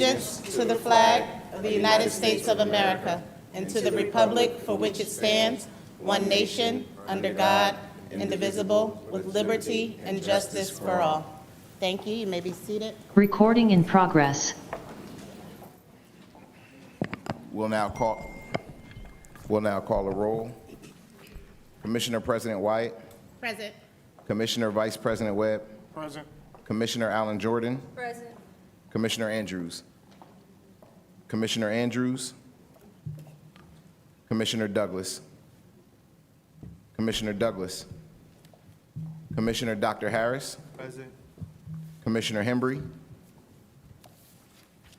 allegiance to the flag of the United States of America and to the republic for which it stands, one nation, under God, indivisible, with liberty and justice for all. Thank you. You may be seated. Recording in progress. We'll now call a roll. Commissioner President Wyatt. Present. Commissioner Vice President Webb. Present. Commissioner Allen Jordan. Present. Commissioner Andrews. Commissioner Andrews. Commissioner Douglas. Commissioner Douglas. Commissioner Dr. Harris. Present. Commissioner Hembry.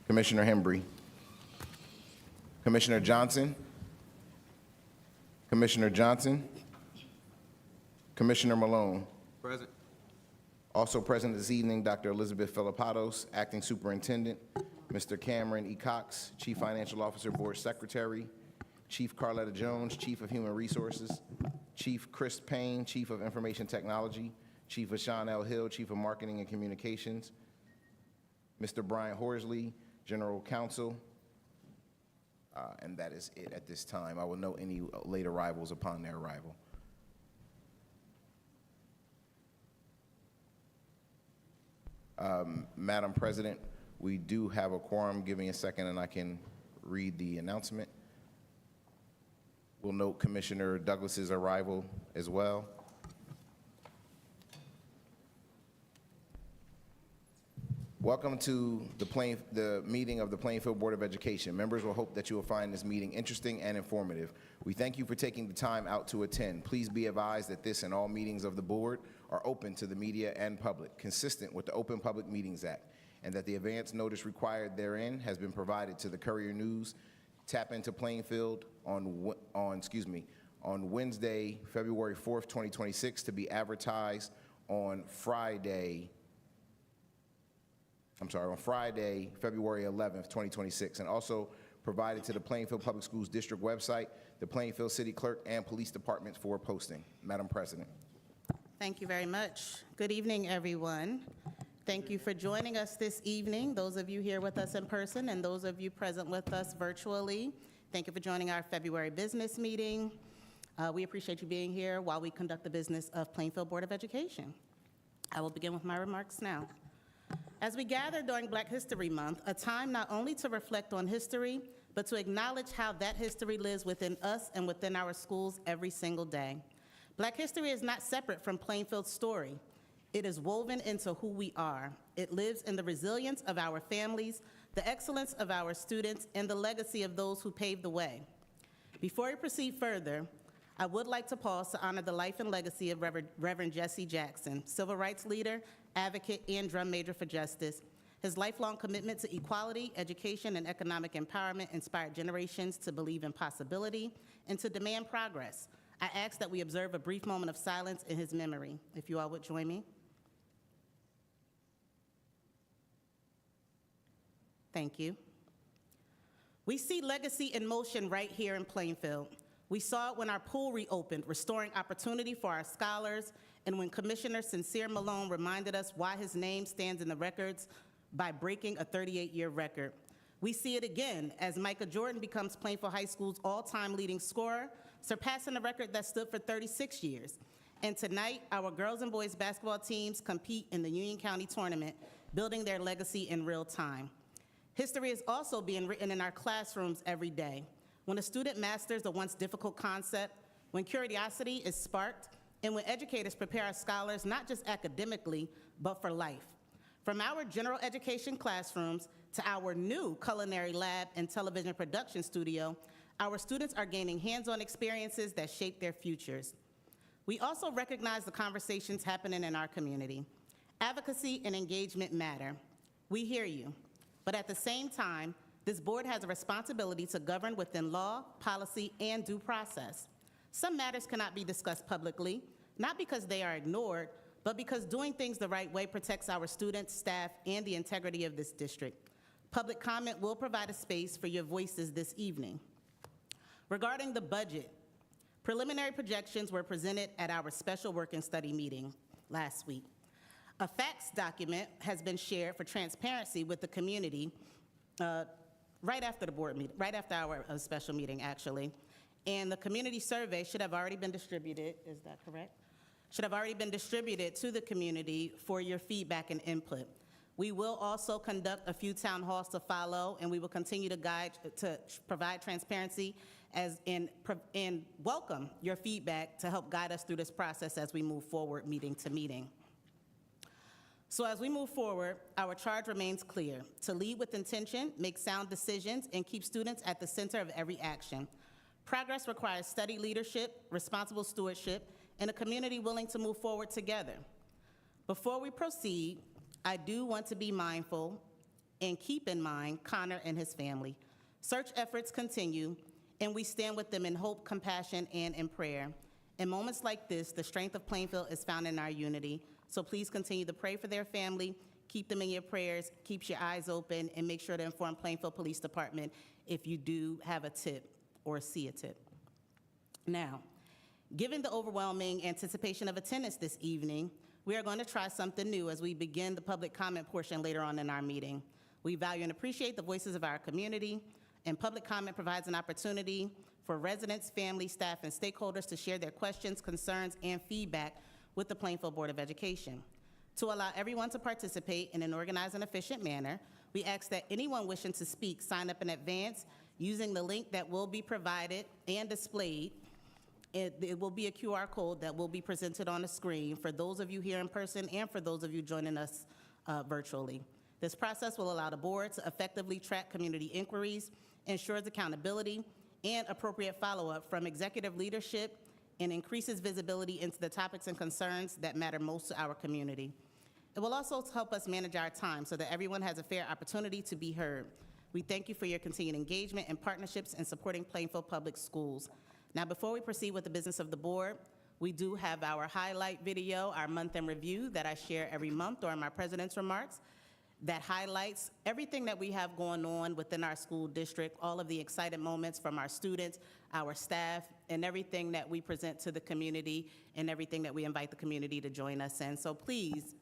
Commissioner Hembry. Commissioner Johnson. Commissioner Johnson. Commissioner Malone. Present. Also present this evening, Dr. Elizabeth Filipatos, Acting Superintendent, Mr. Cameron E. Cox, Chief Financial Officer, Board Secretary, Chief Carletta Jones, Chief of Human Resources, Chief Chris Payne, Chief of Information Technology, Chief Ashawn L. Hill, Chief of Marketing and Communications, Mr. Brian Horsley, General Counsel, and that is it at this time. I will note any late arrivals upon their arrival. Madam President, we do have a quorum. Give me a second and I can read the announcement. We'll note Commissioner Douglas's arrival as well. Welcome to the meeting of the Plainfield Board of Education. Members will hope that you will find this meeting interesting and informative. We thank you for taking the time out to attend. Please be advised that this and all meetings of the board are open to the media and public, consistent with the Open Public Meetings Act, and that the advance notice required therein has been provided to the Courier News. Tap into Plainfield on Wednesday, February 4th, 2026, to be advertised on Friday, February 11th, 2026, and also provided to the Plainfield Public Schools District website, the Plainfield City Clerk, and Police Departments for posting. Madam President. Thank you very much. Good evening, everyone. Thank you for joining us this evening, those of you here with us in person and those of you present with us virtually. Thank you for joining our February business meeting. We appreciate you being here while we conduct the business of Plainfield Board of Education. I will begin with my remarks now. As we gather during Black History Month, a time not only to reflect on history, but to acknowledge how that history lives within us and within our schools every single day. Black history is not separate from Plainfield's story. It is woven into who we are. It lives in the resilience of our families, the excellence of our students, and the legacy of those who paved the way. Before we proceed further, I would like to pause to honor the life and legacy of Reverend Jesse Jackson, civil rights leader, advocate, and drum major for justice. His lifelong commitment to equality, education, and economic empowerment inspired generations to believe in possibility and to demand progress. I ask that we observe a brief moment of silence in his memory. If you all would join me. Thank you. We see legacy in motion right here in Plainfield. We saw it when our pool reopened, restoring opportunity for our scholars, and when Commissioner Sincere Malone reminded us why his name stands in the records by breaking a 38-year record. We see it again as Micah Jordan becomes Plainfield High School's all-time leading scorer, surpassing a record that stood for 36 years. And tonight, our girls and boys basketball teams compete in the Union County Tournament, building their legacy in real time. History is also being written in our classrooms every day. When a student masters a once difficult concept, when curiosity is sparked, and when educators prepare our scholars not just academically, but for life. From our general education classrooms to our new culinary lab and television production studio, our students are gaining hands-on experiences that shape their futures. We also recognize the conversations happening in our community. Advocacy and engagement matter. We hear you, but at the same time, this board has a responsibility to govern within law, policy, and due process. Some matters cannot be discussed publicly, not because they are ignored, but because doing things the right way protects our students, staff, and the integrity of this district. Public comment will provide a space for your voices this evening. Regarding the budget, preliminary projections were presented at our special working study meeting last week. A facts document has been shared for transparency with the community right after the board meeting, right after our special meeting, actually. And the community survey should have already been distributed, is that correct? Should have already been distributed to the community for your feedback and input. We will also conduct a few town halls to follow, and we will continue to provide transparency and welcome your feedback to help guide us through this process as we move forward meeting to meeting. So as we move forward, our charge remains clear: to lead with intention, make sound decisions, and keep students at the center of every action. Progress requires steady leadership, responsible stewardship, and a community willing to move forward together. Before we proceed, I do want to be mindful and keep in mind Connor and his family. Search efforts continue, and we stand with them in hope, compassion, and in prayer. In moments like this, the strength of Plainfield is found in our unity. So please continue to pray for their family, keep them in your prayers, keep your eyes open, and make sure to inform Plainfield Police Department if you do have a tip or see a tip. Now, given the overwhelming anticipation of attendance this evening, we are going to try something new as we begin the public comment portion later on in our meeting. We value and appreciate the voices of our community, and public comment provides an opportunity for residents, families, staff, and stakeholders to share their questions, concerns, and feedback with the Plainfield Board of Education. To allow everyone to participate in an organized and efficient manner, we ask that anyone wishing to speak sign up in advance using the link that will be provided and displayed. It will be a QR code that will be presented on the screen for those of you here in person and for those of you joining us virtually. This process will allow the board to effectively track community inquiries, ensures accountability, and appropriate follow-up from executive leadership, and increases visibility into the topics and concerns that matter most to our community. It will also help us manage our time so that everyone has a fair opportunity to be heard. We thank you for your continued engagement and partnerships in supporting Plainfield Public Schools. Now, before we proceed with the business of the board, we do have our highlight video, our month in review that I share every month during my president's remarks, that highlights everything that we have going on within our school district, all of the exciting moments from our students, our staff, and everything that we present to the community and everything that we invite the community to join us in. So please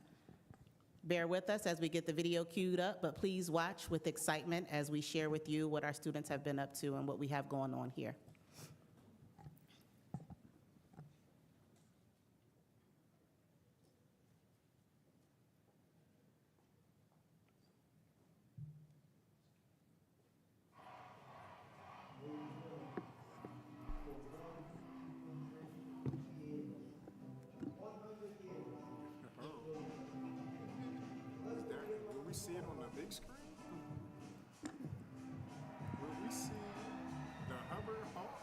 bear with us as we get the video queued up, but please watch with excitement as we share with you what our students have been up to and what we have going on here. Will we see it on the big screen? Will we see the Hubbard Hall?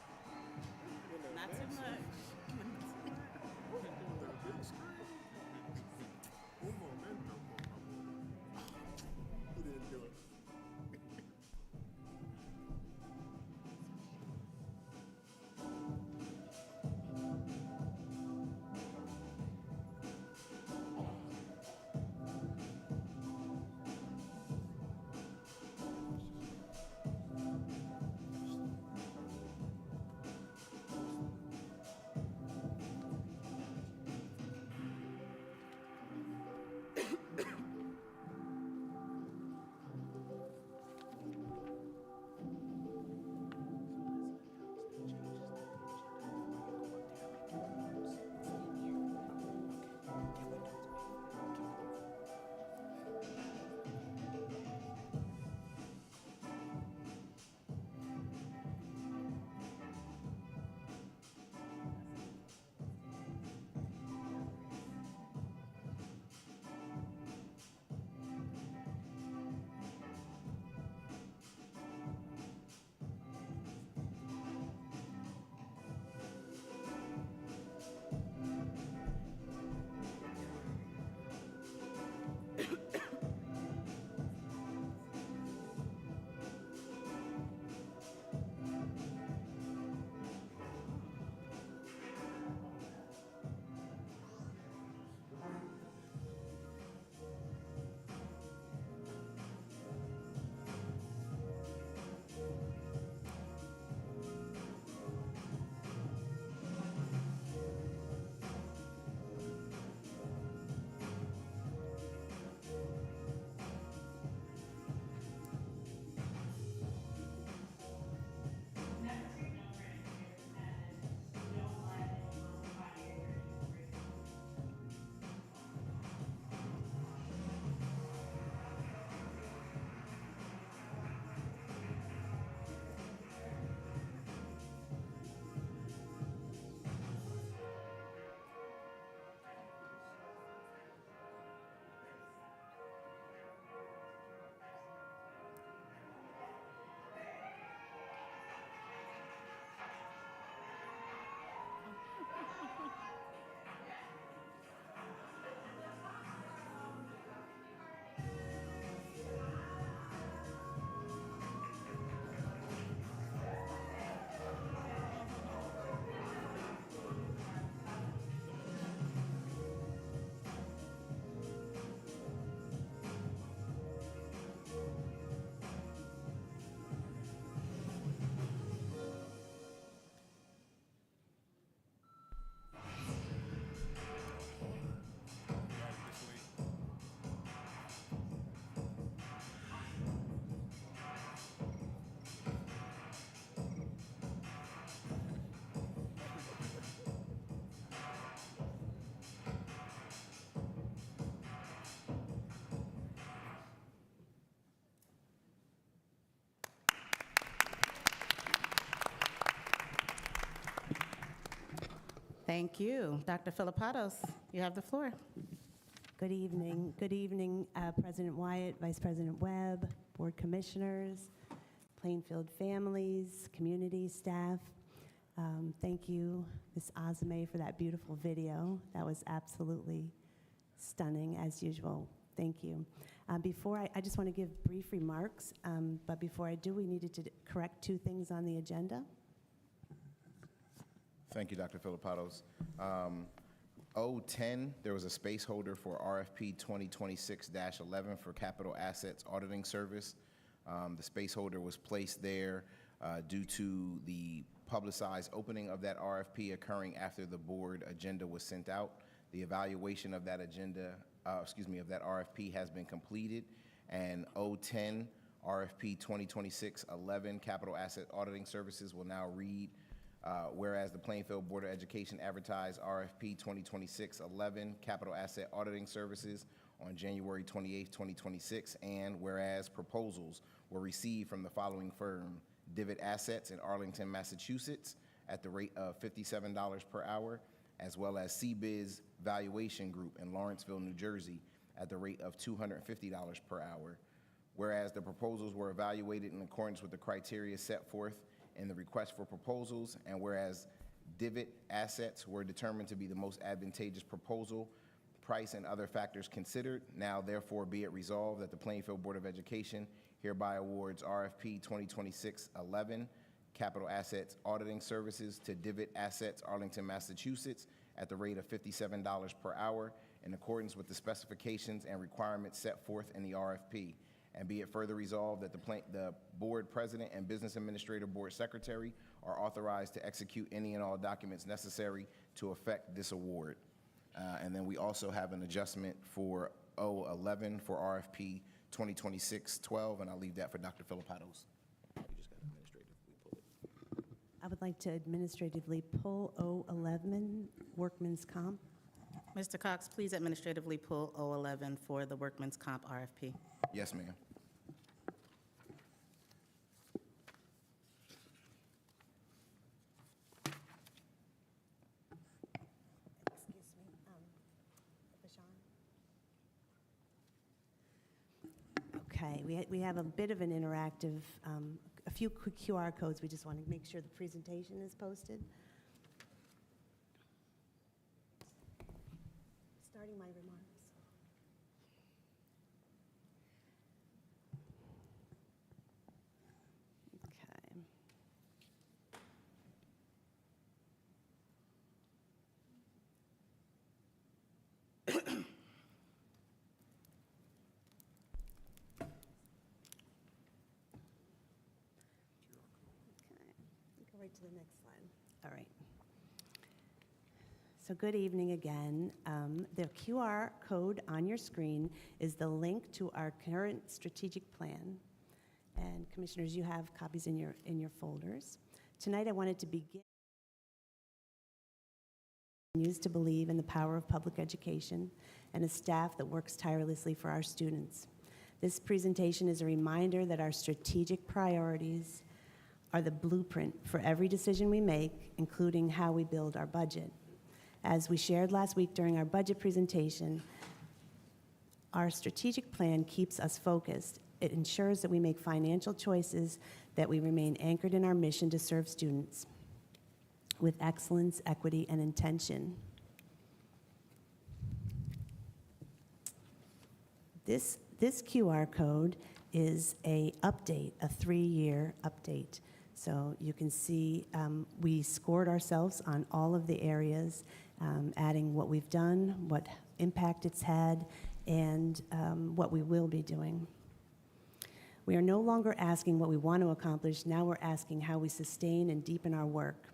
Thank you. Dr. Filipatos, you have the floor. Good evening. Good evening, President Wyatt, Vice President Webb, Board Commissioners, Plainfield families, community, staff. Thank you, Ms. Azame, for that beautiful video. That was absolutely stunning, as usual. Thank you. I just want to give brief remarks, but before I do, we needed to correct 2 things on the agenda. Thank you, Dr. Filipatos. 010, there was a space holder for RFP 2026-11 for Capital Assets Auditing Service. The space holder was placed there due to the publicized opening of that RFP occurring after the board agenda was sent out. The evaluation of that of that RFP has been completed, and 010, RFP 2026-11, Capital Asset Auditing Services will now read, whereas the Plainfield Board of Education advertised RFP 2026-11, Capital Asset Auditing Services on January 28, 2026, and whereas proposals were received from the following firm: Divot Assets in Arlington, Massachusetts, at the rate of $57 per hour, as well as CBiz Valuation Group in Lawrenceville, New Jersey, at the rate of $250 per hour. Whereas the proposals were evaluated in accordance with the criteria set forth in the request for proposals, and whereas Divot Assets were determined to be the most advantageous proposal, price and other factors considered, now therefore be it resolved that the Plainfield Board of Education hereby awards RFP 2026-11, Capital Assets Auditing Services to Divot Assets, Arlington, Massachusetts, at the rate of $57 per hour in accordance with the specifications and requirements set forth in the RFP. And be it further resolved that the board president and business administrator board secretary are authorized to execute any and all documents necessary to effect this award. And then we also have an adjustment for 011 for RFP 2026-12, and I'll leave that for Dr. Filipatos. You just got to administratively pull it. I would like to administratively pull 011, Workman's Comp. Mr. Cox, please administratively pull 011 for the Workman's Comp RFP. Yes, ma'am. Excuse me, Bashan? Okay, we have a bit of an interactive, a few quick QR codes. We just want to make sure the presentation is posted. Starting my remarks. Okay. Go right to the next slide. All right. So good evening again. The QR code on your screen is the link to our current strategic plan. And commissioners, you have copies in your folders. Tonight I wanted to begin to believe in the power of public education and a staff that works tirelessly for our students. This presentation is a reminder that our strategic priorities are the blueprint for every decision we make, including how we build our budget. As we shared last week during our budget presentation, our strategic plan keeps us focused. It ensures that we make financial choices, that we remain anchored in our mission to serve students with excellence, equity, and intention. This QR code is a update, a 3-year update. So you can see we scored ourselves on all of the areas, adding what we've done, what impact it's had, and what we will be doing. We are no longer asking what we want to accomplish. Now we're asking how we sustain and deepen our work.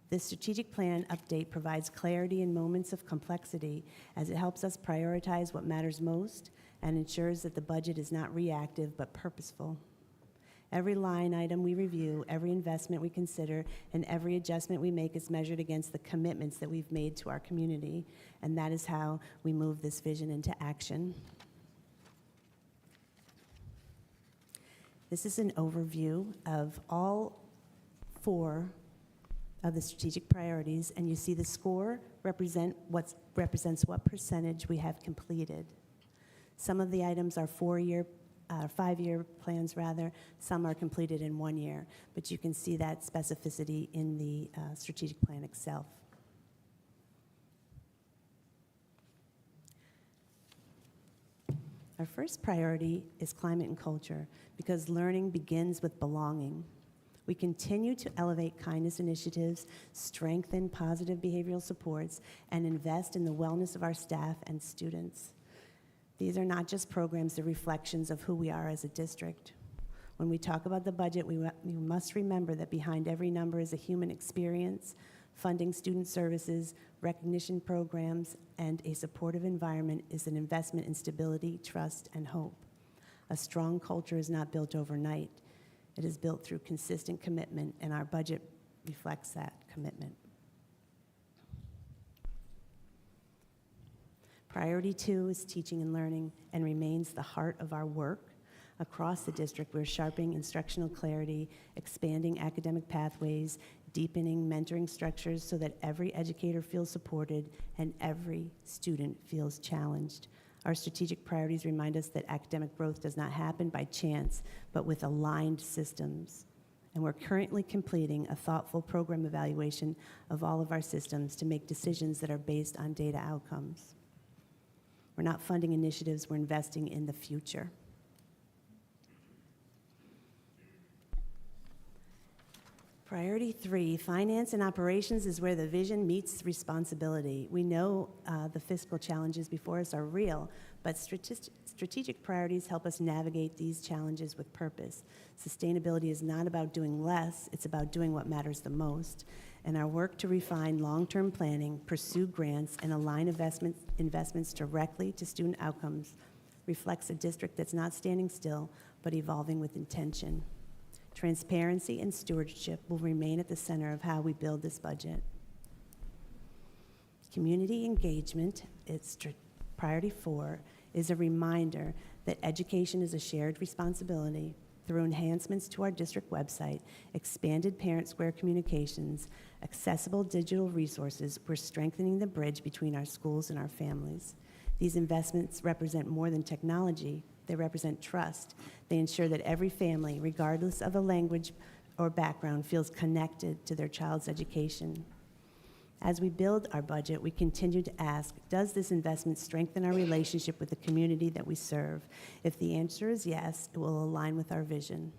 This strategic plan update provides clarity in moments of complexity as it helps us prioritize what matters most and ensures that the budget is not reactive but purposeful. Every line item we review, every investment we consider, and every adjustment we make is measured against the commitments that we've made to our community, and that is how we move this vision into action. This is an overview of all 4 of the strategic priorities, and you see the score represents what percentage we have completed. Some of the items are 5-year plans rather. Some are completed in 1 year, but you can see that specificity in the strategic plan itself. Our first priority is climate and culture, because learning begins with belonging. We continue to elevate kindness initiatives, strengthen positive behavioral supports, and invest in the wellness of our staff and students. These are not just programs, they're reflections of who we are as a district. When we talk about the budget, we must remember that behind every number is a human experience, funding student services, recognition programs, and a supportive environment is an investment in stability, trust, and hope. A strong culture is not built overnight. It is built through consistent commitment, and our budget reflects that commitment. Priority 2 is teaching and learning and remains the heart of our work. Across the district, we're sharpening instructional clarity, expanding academic pathways, deepening mentoring structures so that every educator feels supported and every student feels challenged. Our strategic priorities remind us that academic growth does not happen by chance, but with aligned systems. And we're currently completing a thoughtful program evaluation of all of our systems to make decisions that are based on data outcomes. We're not funding initiatives, we're investing in the future. Priority 3, finance and operations, is where the vision meets responsibility. We know the fiscal challenges before us are real, but strategic priorities help us navigate these challenges with purpose. Sustainability is not about doing less, it's about doing what matters the most. And our work to refine long-term planning, pursue grants, and align investments directly to student outcomes reflects a district that's not standing still, but evolving with intention. Transparency and stewardship will remain at the center of how we build this budget. Community engagement, it's priority 4, is a reminder that education is a shared responsibility. Through enhancements to our district website, expanded Parent Square communications, accessible digital resources, we're strengthening the bridge between our schools and our families. These investments represent more than technology. They represent trust. They ensure that every family, regardless of a language or background, feels connected to their child's education. As we build our budget, we continue to ask, does this investment strengthen our relationship with the community that we serve? If the answer is yes, it will align with our vision.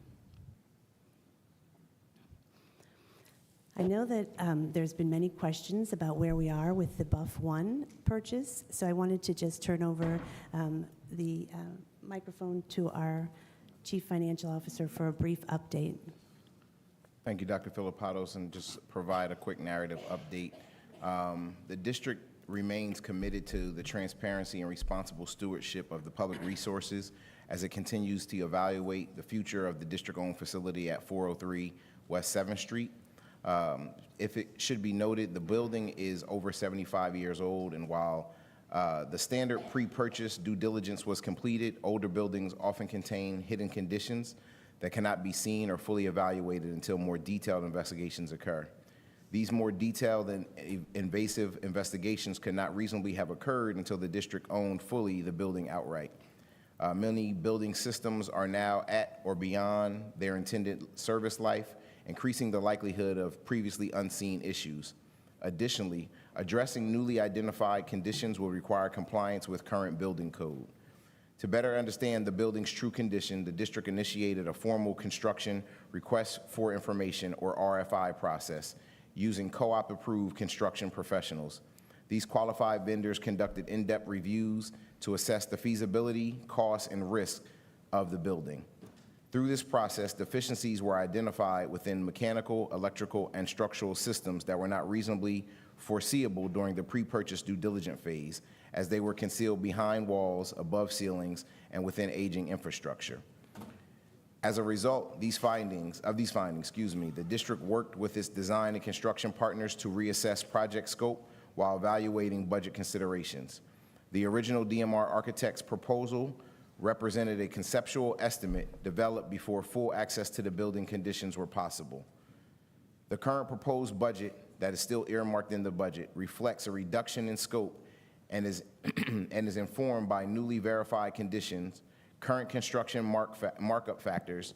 I know that there's been many questions about where we are with the Buff 1 purchase, so I wanted to just turn over the microphone to our Chief Financial Officer for a brief update. Thank you, Dr. Filipatos, and just provide a quick narrative update. The district remains committed to the transparency and responsible stewardship of the public resources as it continues to evaluate the future of the district-owned facility at 403 West 7th Street. If it should be noted, the building is over 75 years old, and while the standard pre-purchase due diligence was completed, older buildings often contain hidden conditions that cannot be seen or fully evaluated until more detailed investigations occur. These more detailed and invasive investigations could not reasonably have occurred until the district owned fully the building outright. Many building systems are now at or beyond their intended service life, increasing the likelihood of previously unseen issues. Additionally, addressing newly identified conditions will require compliance with current building code. To better understand the building's true condition, the district initiated a formal construction request for information, or RFI, process using co-op approved construction professionals. These qualified vendors conducted in-depth reviews to assess the feasibility, costs, and risk of the building. Through this process, deficiencies were identified within mechanical, electrical, and structural systems that were not reasonably foreseeable during the pre-purchase due diligence phase, as they were concealed behind walls, above ceilings, and within aging infrastructure. As a result of these findings, the district worked with its design and construction partners to reassess project scope while evaluating budget considerations. The original DMR architect's proposal represented a conceptual estimate developed before full access to the building conditions were possible. The current proposed budget that is still earmarked in the budget reflects a reduction in scope and is, and is informed by newly verified conditions, current construction markup factors,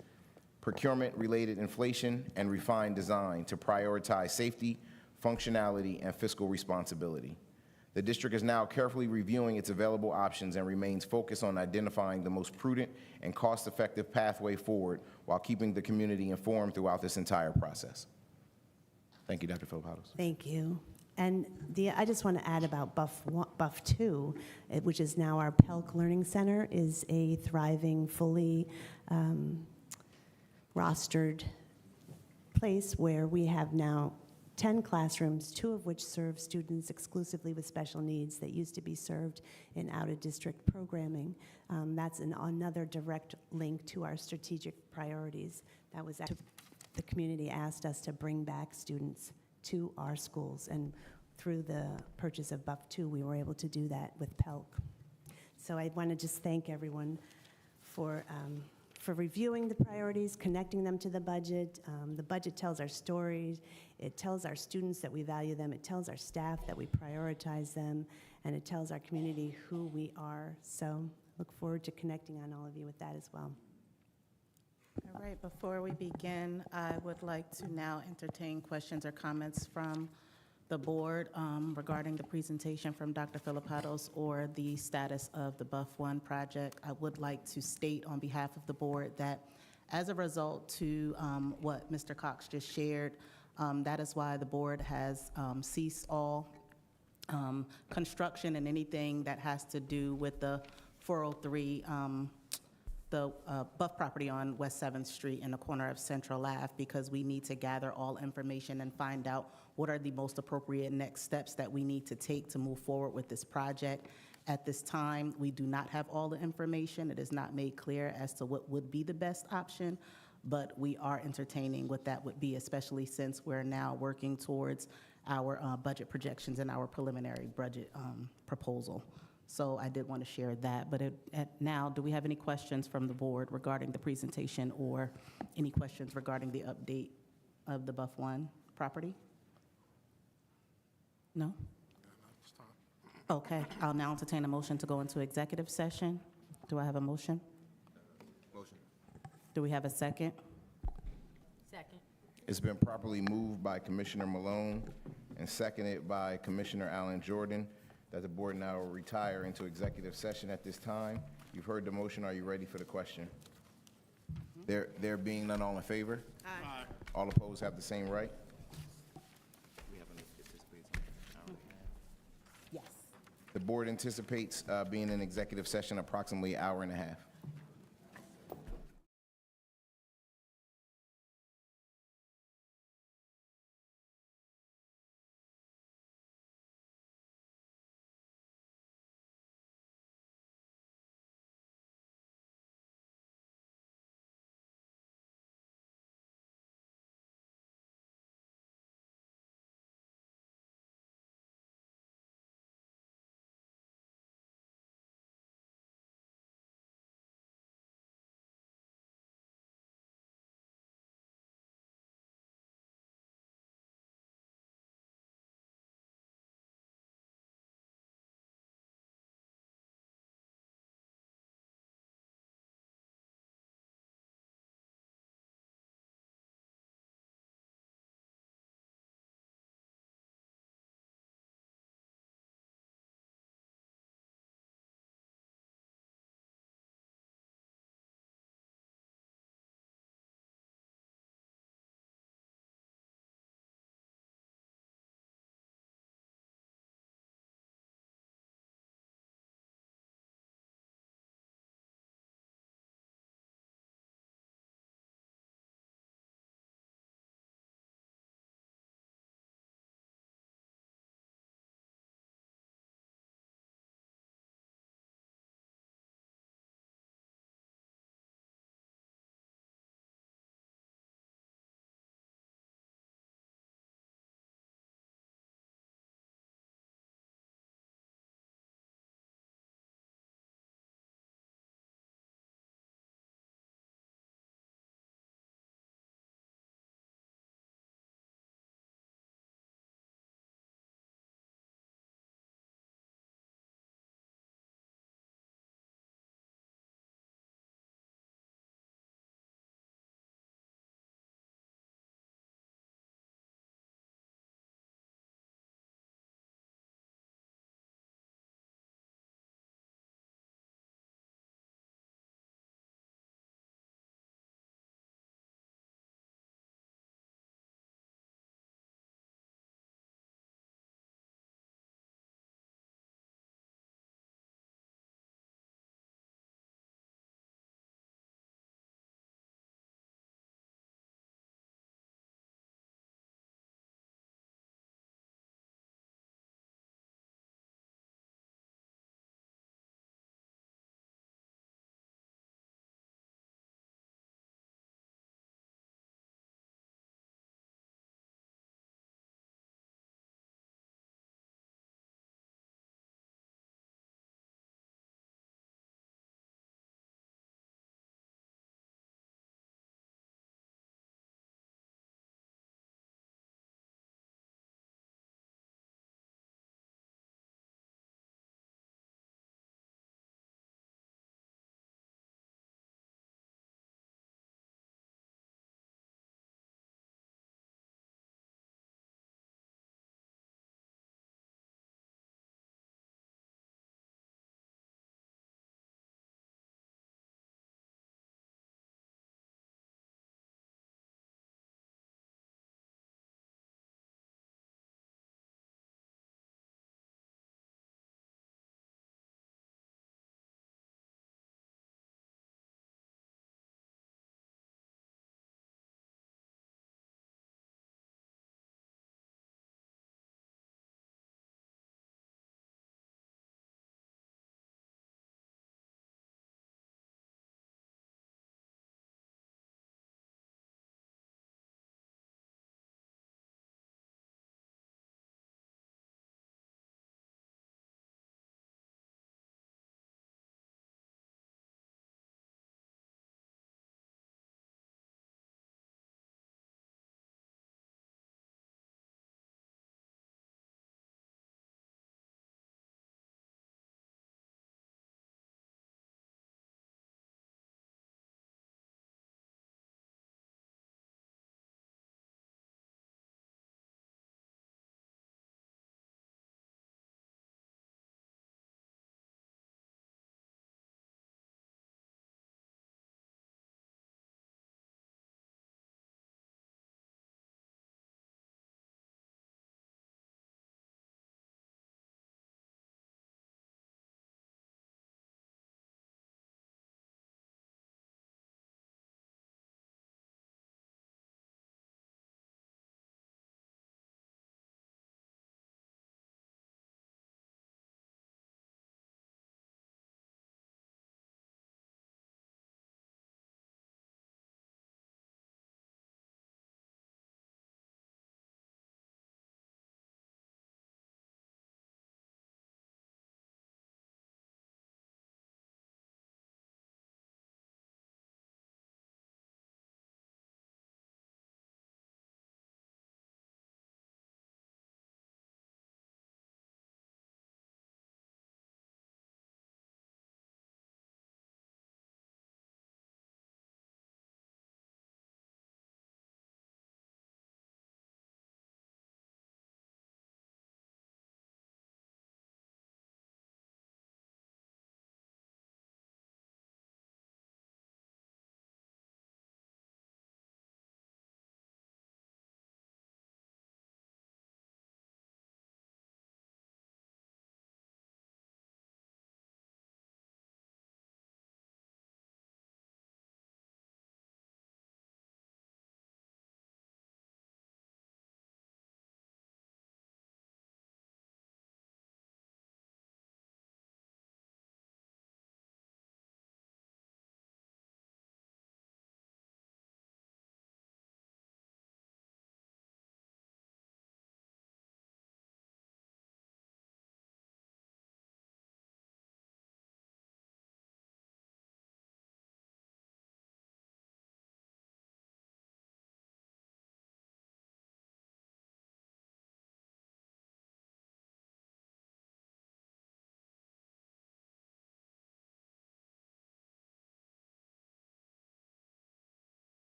procurement-related inflation, and refined design to prioritize safety, functionality, and fiscal responsibility. The district is now carefully reviewing its available options and remains focused on identifying the most prudent and cost-effective pathway forward while keeping the community informed throughout this entire process. Thank you, Dr. Philippatos. Thank you. And I just want to add about Buff 2, which is now our PELC Learning Center, is a thriving, fully rostered place where we have now 10 classrooms, 2 of which serve students exclusively with special needs that used to be served in out-of-district programming. That's another direct link to our strategic priorities. That was actually, the community asked us to bring back students to our schools, and through the purchase of Buff 2, we were able to do that with PELC. So I want to just thank everyone for reviewing the priorities, connecting them to the budget. The budget tells our stories. It tells our students that we value them. It tells our staff that we prioritize them. And it tells our community who we are. So look forward to connecting on all of you with that as well. All right, before we begin, I would like to now entertain questions or comments from the board regarding the presentation from Dr. Philippatos or the status of the Buff 1 project. I would like to state on behalf of the board that as a result to what Mr. Cox just shared, that is why the board has ceased all construction and anything that has to do with the 403 the Buff property on West 7th Street in the corner of Central Ave, because we need to gather all information and find out what are the most appropriate next steps that we need to take to move forward with this project. At this time, we do not have all the information. It is not made clear as to what would be the best option, but we are entertaining what that would be, especially since we're now working towards our budget projections and our preliminary budget proposal. So I did want to share that, but now, do we have any questions from the board regarding the presentation or any questions regarding the update of the Buff 1 property? No? Okay, I'll now entertain a motion to go into executive session. Do I have a motion? Motion. Do we have a second? Second. It's been properly moved by Commissioner Malone and seconded by Commissioner Allen Jordan that the board now will retire into executive session at this time. You've heard the motion. Are you ready for the question? There being none, all in favor? Aye. All opposed have the same right? Yes. The board anticipates being in executive session approximately an hour and a half.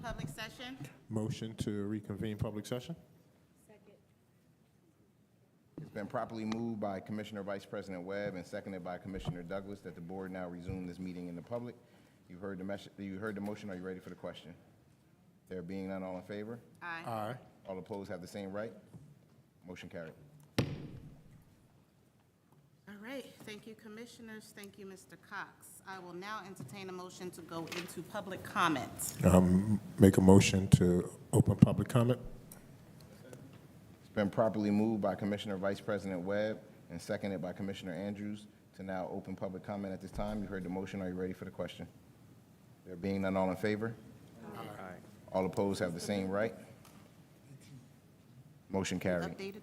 public session. Motion to reconvene public session? It's been properly moved by Commissioner Vice President Webb and seconded by Commissioner Douglas that the board now resume this meeting in the public. You heard the motion. Are you ready for the question? There being none, all in favor? Aye. Aye. All opposed have the same right. Motion carried. All right, thank you, commissioners. Thank you, Mr. Cox. I will now entertain a motion to go into public comment. Make a motion to open public comment? It's been properly moved by Commissioner Vice President Webb and seconded by Commissioner Andrews to now open public comment at this time. You heard the motion. Are you ready for the question? There being none, all in favor? Aye. All opposed have the same right. Motion carried. Updated it?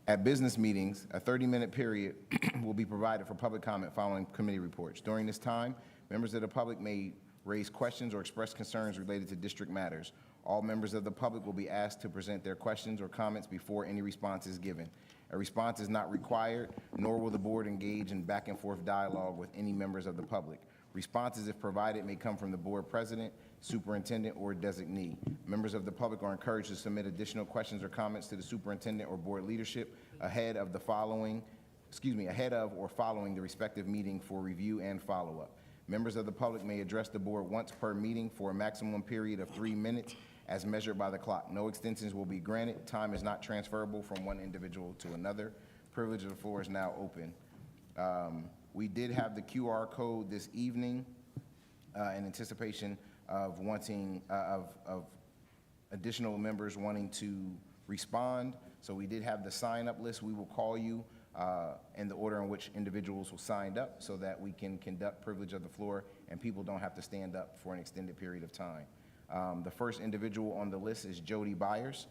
At business meetings, a 30-minute period will be provided for public comment following committee reports. During this time, members of the public may raise questions or express concerns related to district matters. All members of the public will be asked to present their questions or comments before any response is given. A response is not required, nor will the board engage in back-and-forth dialogue with any members of the public. Responses, if provided, may come from the board president, superintendent, or designee. Members of the public are encouraged to submit additional questions or comments to the superintendent or board leadership ahead of or following the respective meeting for review and follow-up. Members of the public may address the board once per meeting for a maximum period of 3 minutes as measured by the clock. No extensions will be granted. Time is not transferable from one individual to another. Privilege of the floor is now open. We did have the QR code this evening in anticipation of additional members wanting to respond. So we did have the sign-up list. We will call you in the order in which individuals will signed up so that we can conduct privilege of the floor and people don't have to stand up for an extended period of time. The first individual on the list is Jody Byers.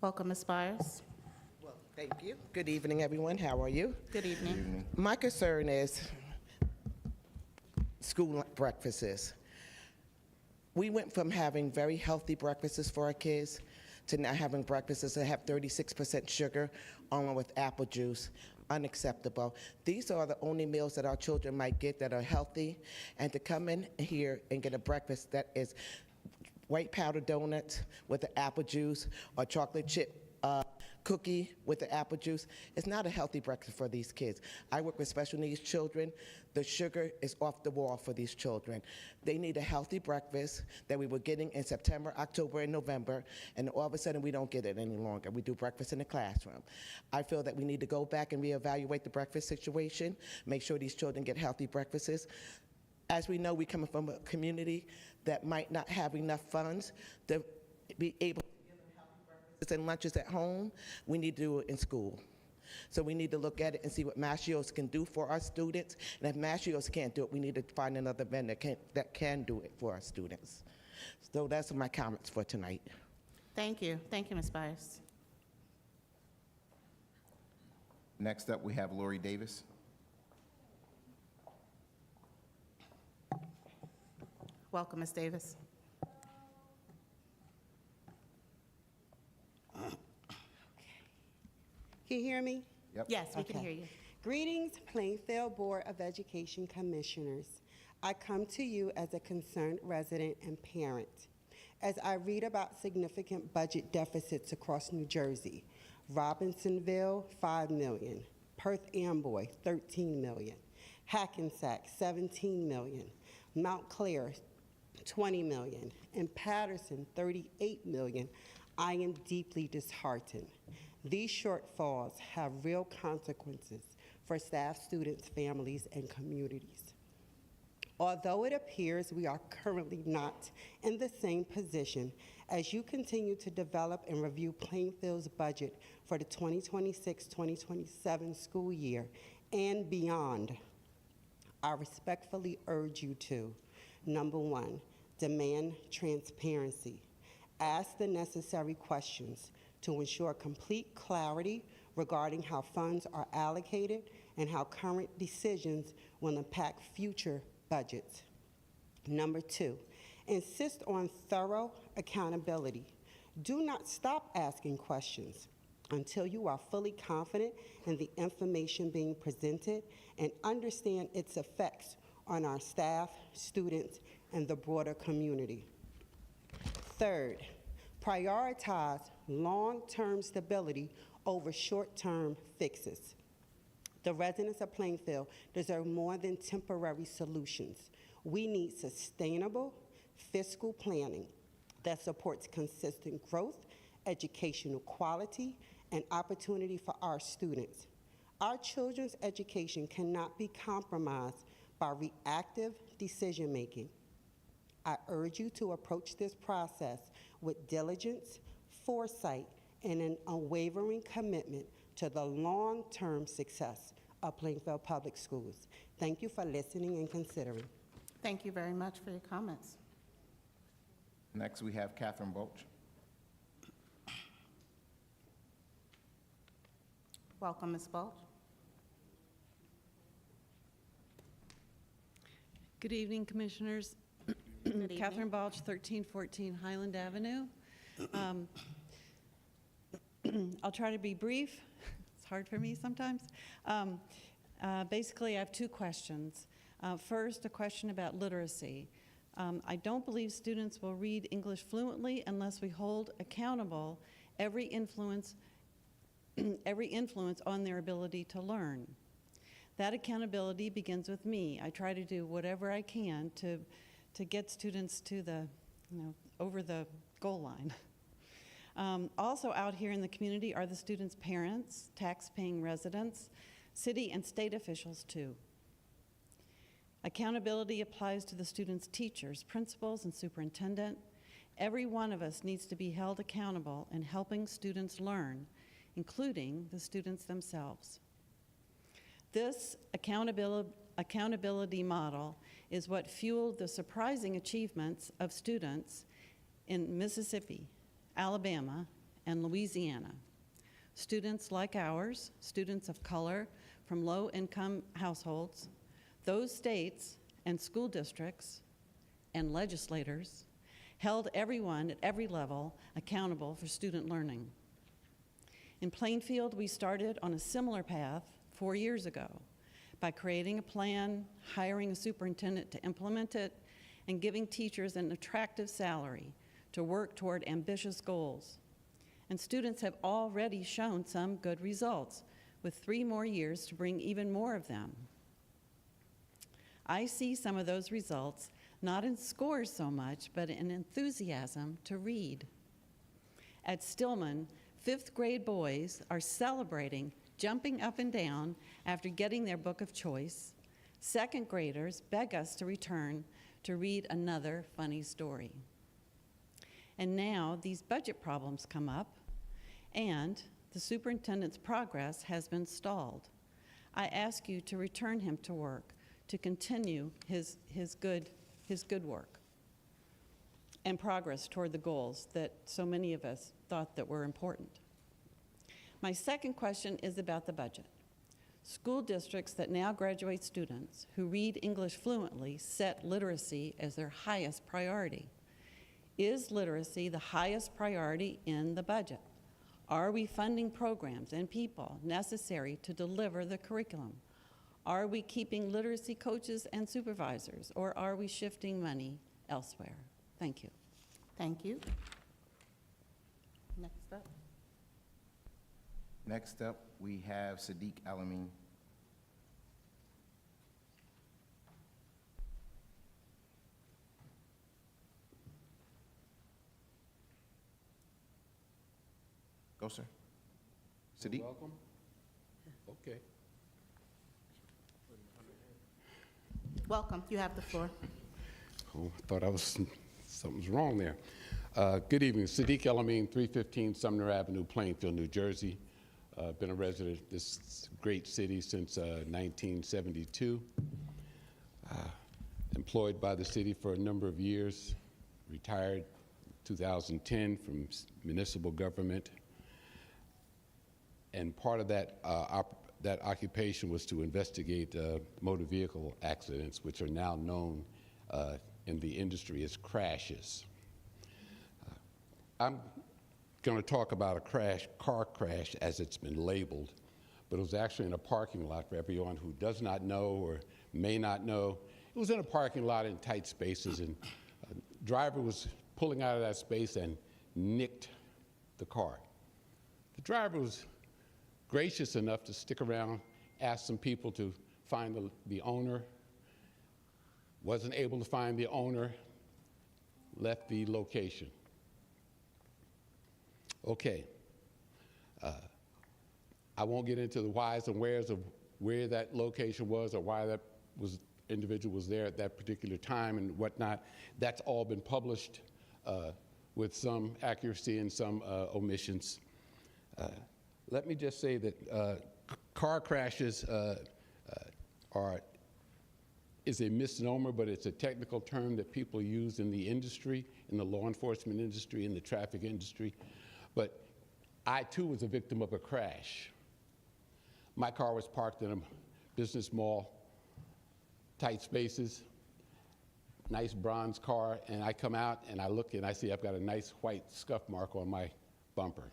Welcome, Ms. Byers. Well, thank you. Good evening, everyone. How are you? Good evening. Good evening. My concern is school breakfasts. We went from having very healthy breakfasts for our kids to now having breakfasts that have 36% sugar along with apple juice. Unacceptable. These are the only meals that our children might get that are healthy, and to come in here and get a breakfast that is white powdered donuts with the apple juice or chocolate chip cookie with the apple juice. It's not a healthy breakfast for these kids. I work with special needs children. The sugar is off the wall for these children. They need a healthy breakfast that we were getting in September, October, and November, and all of a sudden we don't get it any longer. We do breakfast in the classroom. I feel that we need to go back and reevaluate the breakfast situation, make sure these children get healthy breakfasts. As we know, we come from a community that might not have enough funds to be able to give them healthy breakfasts and lunches at home. We need to do it in school. So we need to look at it and see what Mascios can do for our students. And if Mascios can't do it, we need to find another vendor that can do it for our students. So that's my comments for tonight. Thank you. Thank you, Ms. Byers. Next up, we have Lori Davis. Welcome, Ms. Davis. Can you hear me? Yep. Yes, we can Okay. hear you. Greetings, Plainfield Board of Education Commissioners. I come to you as a concerned resident and parent. As I read about significant budget deficits across New Jersey, Robinsonville, $5 million, Perth Amboy, $13 million, Hackensack, $17 million, Mount Clair, $20 million, and Patterson, $38 million, I am deeply disheartened. These shortfalls have real consequences for staff, students, families, and communities. Although it appears we are currently not in the same position, as you continue to develop and review Plainfield's budget for the 2026-2027 school year and beyond, I respectfully urge you to, number one, demand transparency. Ask the necessary questions to ensure complete clarity regarding how funds are allocated and how current decisions will impact future budgets. Number two, insist on thorough accountability. Do not stop asking questions until you are fully confident in the information being presented and understand its effects on our staff, students, and the broader community. Third, prioritize long-term stability over short-term fixes. The residents of Plainfield deserve more than temporary solutions. We need sustainable fiscal planning that supports consistent growth, educational quality, and opportunity for our students. Our children's education cannot be compromised by reactive decision-making. I urge you to approach this process with diligence, foresight, and an unwavering commitment to the long-term success of Plainfield Public Schools. Thank you for listening and considering. Thank you very much for your comments. Next, we have Catherine Bulch. Welcome, Ms. Balch. Good evening, Commissioners. Good evening. Catherine Balch, 1314 Highland Avenue. I'll try to be brief. It's hard for me sometimes. Basically, I have two questions. First, a question about literacy. I don't believe students will read English fluently unless we hold accountable every influence on their ability to learn. That accountability begins with me. I try to do whatever I can to get students to the, over the goal line. Also out here in the community are the students' parents, tax-paying residents, city and state officials too. Accountability applies to the students' teachers, principals, and superintendent. Every one of us needs to be held accountable in helping students learn, including the students themselves. This accountability model is what fueled the surprising achievements of students in Mississippi, Alabama, and Louisiana. Students like ours, students of color from low-income households, those states and school districts and legislators held everyone at every level accountable for student learning. In Plainfield, we started on a similar path 4 years ago by creating a plan, hiring a superintendent to implement it, and giving teachers an attractive salary to work toward ambitious goals. And students have already shown some good results, with 3 more years to bring even more of them. I see some of those results not in scores so much, but in enthusiasm to read. At Stillman, 5th grade boys are celebrating jumping up and down after getting their book of choice. 2nd graders beg us to return to read another funny story. And now these budget problems come up, and the superintendent's progress has been stalled. I ask you to return him to work, to continue his good work and progress toward the goals that so many of us thought that were important. My second question is about the budget. School districts that now graduate students who read English fluently set literacy as their highest priority. Is literacy the highest priority in the budget? Are we funding programs and people necessary to deliver the curriculum? Are we keeping literacy coaches and supervisors, or are we shifting money elsewhere? Thank you. Thank you. Next up. Next up, we have Sadiq Alameen. Go, sir. Sadiq? Welcome. Okay. Welcome. You have the floor. Oh, I thought something's wrong there. Good evening. Sadiq Alameen, 315 Sumner Avenue, Plainfield, New Jersey. Been a resident of this great city since 1972. Employed by the city for a number of years. Retired 2010 from municipal government. And part of that that occupation was to investigate motor vehicle accidents, which are now known in the industry as crashes. I'm going to talk about a car crash as it's been labeled, but it was actually in a parking lot for everyone who does not know or may not know. It was in a parking lot in tight spaces, and a driver was pulling out of that space and nicked the car. The driver was gracious enough to stick around, ask some people to find the owner, wasn't able to find the owner, left the location. Okay. I won't get into the whys and wheres of where that location was or why that individual was there at that particular time and whatnot. That's all been published with some accuracy and some omissions. Let me just say that car crashes is a misnomer, but it's a technical term that people use in the industry, in the law enforcement industry, in the traffic industry. But I, too, was a victim of a crash. My car was parked in a business mall, tight spaces, nice bronze car, and I come out and I look and I see I've got a nice white scuff mark on my bumper.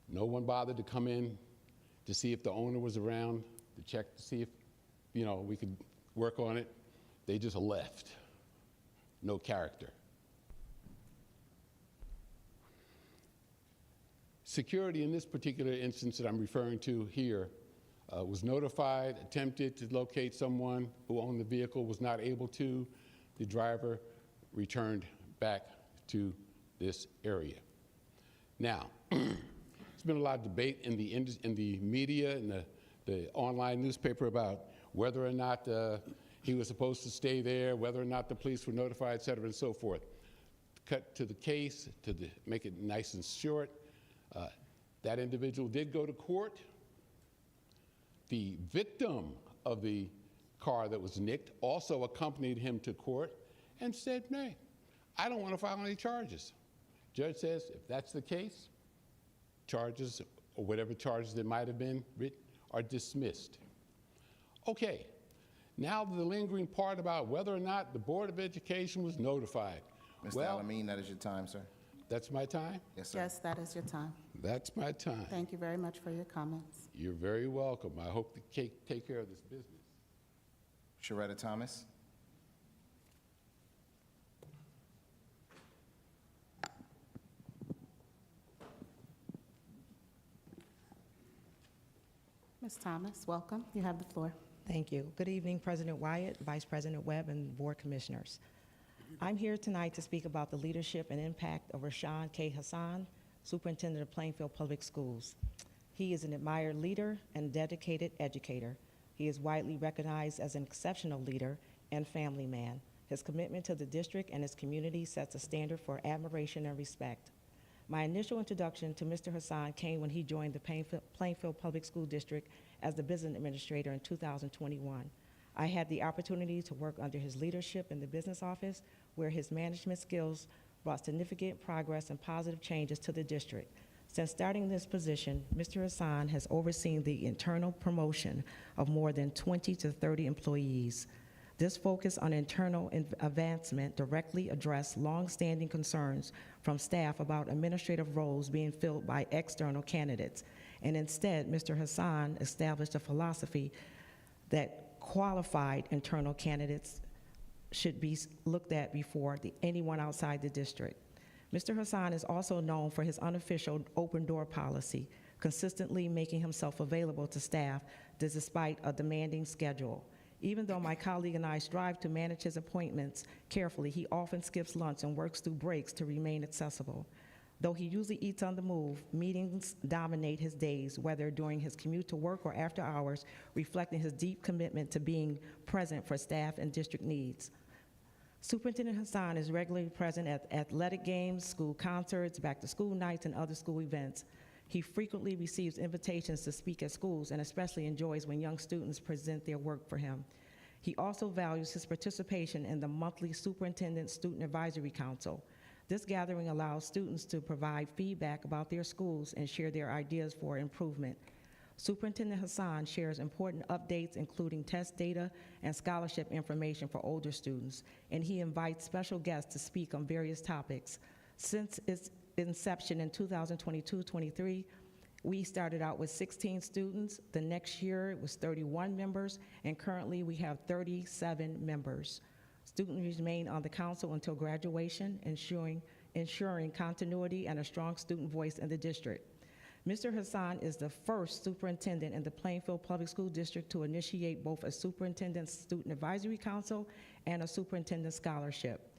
No one bothered to come in to see if the owner was around, to check to see if, we could work on it. They just left. No character. Security in this particular instance that I'm referring to here was notified, attempted to locate someone who owned the vehicle, was not able to. The driver returned back to this area. Now, there's been a lot of debate in the media and the online newspaper about whether or not he was supposed to stay there, whether or not the police were notified, et cetera, and so forth. Cut to the case, make it nice and short, that individual did go to court. The victim of the car that was nicked also accompanied him to court and said, "Hey, I don't want to file any charges." Judge says, if that's the case, charges or whatever charges there might have been written are dismissed. Okay, now the lingering part about whether or not the Board of Education was notified. Mr. Alameen, that is your time, sir. That's my time? Yes, sir. Yes, that is your time. That's my time. Thank you very much for your comments. You're very welcome. I hope to take care of this business. Sharetta Thomas. Ms. Thomas, welcome. You have the floor. Thank you. Good evening, President Wyatt, Vice President Webb, and Board Commissioners. I'm here tonight to speak about the leadership and impact of Rashawn K. Hassan, Superintendent of Plainfield Public Schools. He is an admired leader and dedicated educator. He is widely recognized as an exceptional leader and family man. His commitment to the district and its community sets a standard for admiration and respect. My initial introduction to Mr. Hassan came when he joined the Plainfield Public School District as the business administrator in 2021. I had the opportunity to work under his leadership in the business office, where his management skills brought significant progress and positive changes to the district. Since starting this position, Mr. Hassan has overseen the internal promotion of more than 20 to 30 employees. This focus on internal advancement directly addressed long-standing concerns from staff about administrative roles being filled by external candidates. And instead, Mr. Hassan established a philosophy that qualified internal candidates should be looked at before anyone outside the district. Mr. Hassan is also known for his unofficial open door policy, consistently making himself available to staff despite a demanding schedule. Even though my colleague and I strive to manage his appointments carefully, he often skips lunch and works through breaks to remain accessible. Though he usually eats on the move, meetings dominate his days, whether during his commute to work or after hours, reflecting his deep commitment to being present for staff and district needs. Superintendent Hassan is regularly present at athletic games, school concerts, back-to-school nights, and other school events. He frequently receives invitations to speak at schools and especially enjoys when young students present their work for him. He also values his participation in the monthly Superintendent Student Advisory Council. This gathering allows students to provide feedback about their schools and share their ideas for improvement. Superintendent Hassan shares important updates, including test data and scholarship information for older students, and he invites special guests to speak on various topics, Since its inception in 2022-23, we started out with 16 students. The next year, it was 31 members, and currently we have 37 members. Students remain on the council until graduation, ensuring continuity and a strong student voice in the district. Mr. Hassan is the first superintendent in the Plainfield Public School District to initiate both a Superintendent Student Advisory Council and a Superintendent Scholarship.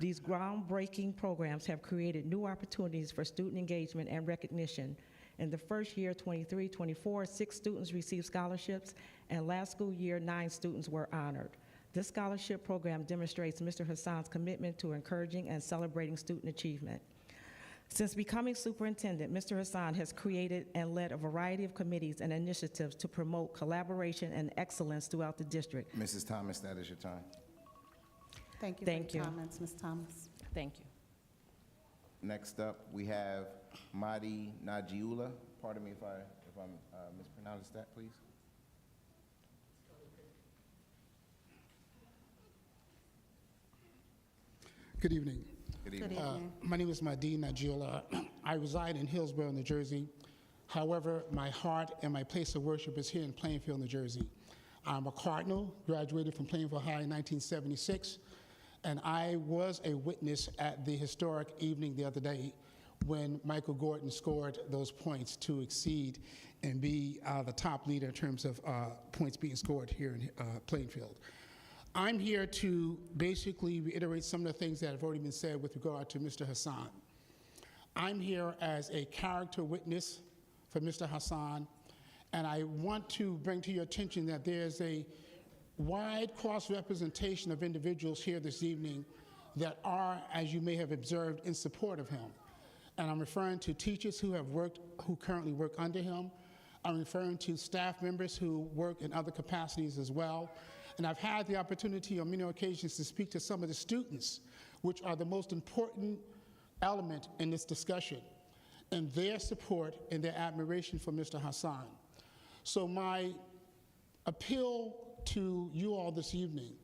These groundbreaking programs have created new opportunities for student engagement and recognition. In the first year, 23-24, 6 students received scholarships, and last school year, 9 students were honored. This scholarship program demonstrates Mr. Hassan's commitment to encouraging and celebrating student achievement. Since becoming superintendent, Mr. Hassan has created and led a variety of committees and initiatives to promote collaboration and excellence throughout the district. Mrs. Thomas, that is your time. Thank you Thank for your you. comments, Ms. Thomas. Thank you. Next up, we have Mahdi Najiula. Pardon me if I'm mispronouncing that, please. Good evening. Good evening. My name is Mahdi Najiula. I reside in Hillsborough, New Jersey. However, my heart and my place of worship is here in Plainfield, New Jersey. I'm a Cardinal, graduated from Plainfield High in 1976, and I was a witness at the historic evening the other day when Michael Gordon scored those points to exceed and be the top leader in terms of points being scored here in Plainfield. I'm here to basically reiterate some of the things that have already been said with regard to Mr. Hassan. I'm here as a character witness for Mr. Hassan, and I want to bring to your attention that there's a wide cross-representation of individuals here this evening that are, as you may have observed, in support of him. And I'm referring to teachers who currently work under him. I'm referring to staff members who work in other capacities as well. And I've had the opportunity on many occasions to speak to some of the students, which are the most important element in this discussion, and their support and their admiration for Mr. Hassan. So my appeal to you all this evening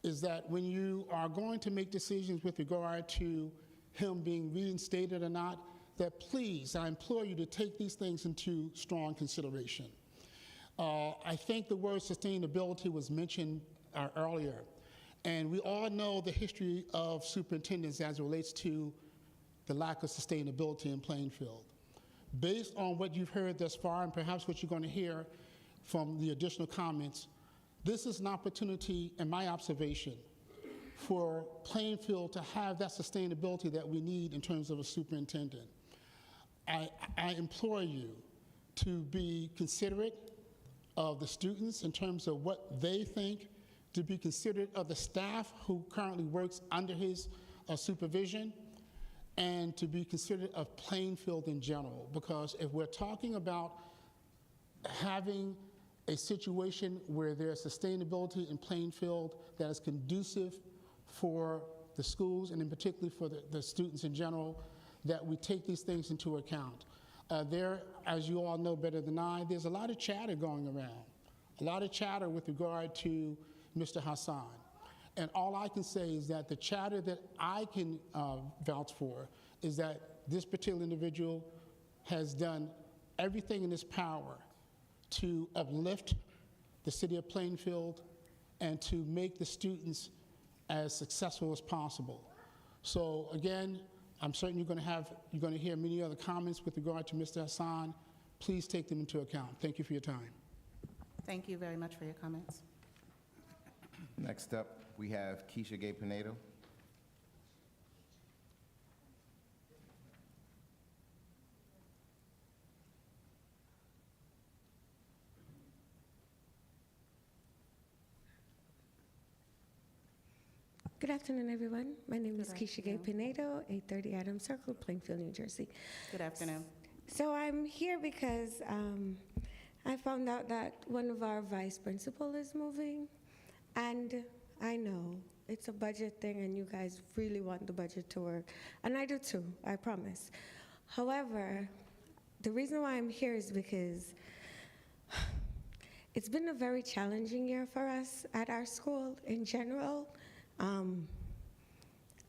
is that when you are going to make decisions with regard to him being reinstated or not, that please, I implore you to take these things into strong consideration. I think the word sustainability was mentioned earlier, and we all know the history of superintendents as it relates to the lack of sustainability in Plainfield. Based on what you've heard thus far, and perhaps what you're going to hear from the additional comments, this is an opportunity, in my observation, for Plainfield to have that sustainability that we need in terms of a superintendent. I implore you to be considerate of the students in terms of what they think, to be considerate of the staff who currently works under his supervision, and to be considerate of Plainfield in general. Because if we're talking about having a situation where there's sustainability in Plainfield that is conducive for the schools, and in particular for the students in general, that we take these things into account. There, as you all know better than I, there's a lot of chatter going around, a lot of chatter with regard to Mr. Hassan. And all I can say is that the chatter that I can vouch for is that this particular individual has done everything in his power to uplift the city of Plainfield and to make the students as successful as possible. So again, I'm certain you're going to hear many other comments with regard to Mr. Hassan. Please take them into account. Thank you for your time. Thank you very much for your comments. Next up, we have Keisha Gay Pinedo. Good afternoon, everyone. My name is Keisha Gay Pinedo, 830 Adams Circle, Plainfield, New Jersey. Good afternoon. So I'm here because I found out that one of our vice principal is moving, and I know it's a budget thing and you guys really want the budget to work, and I do too, I promise. However, the reason why I'm here is because it's been a very challenging year for us at our school in general.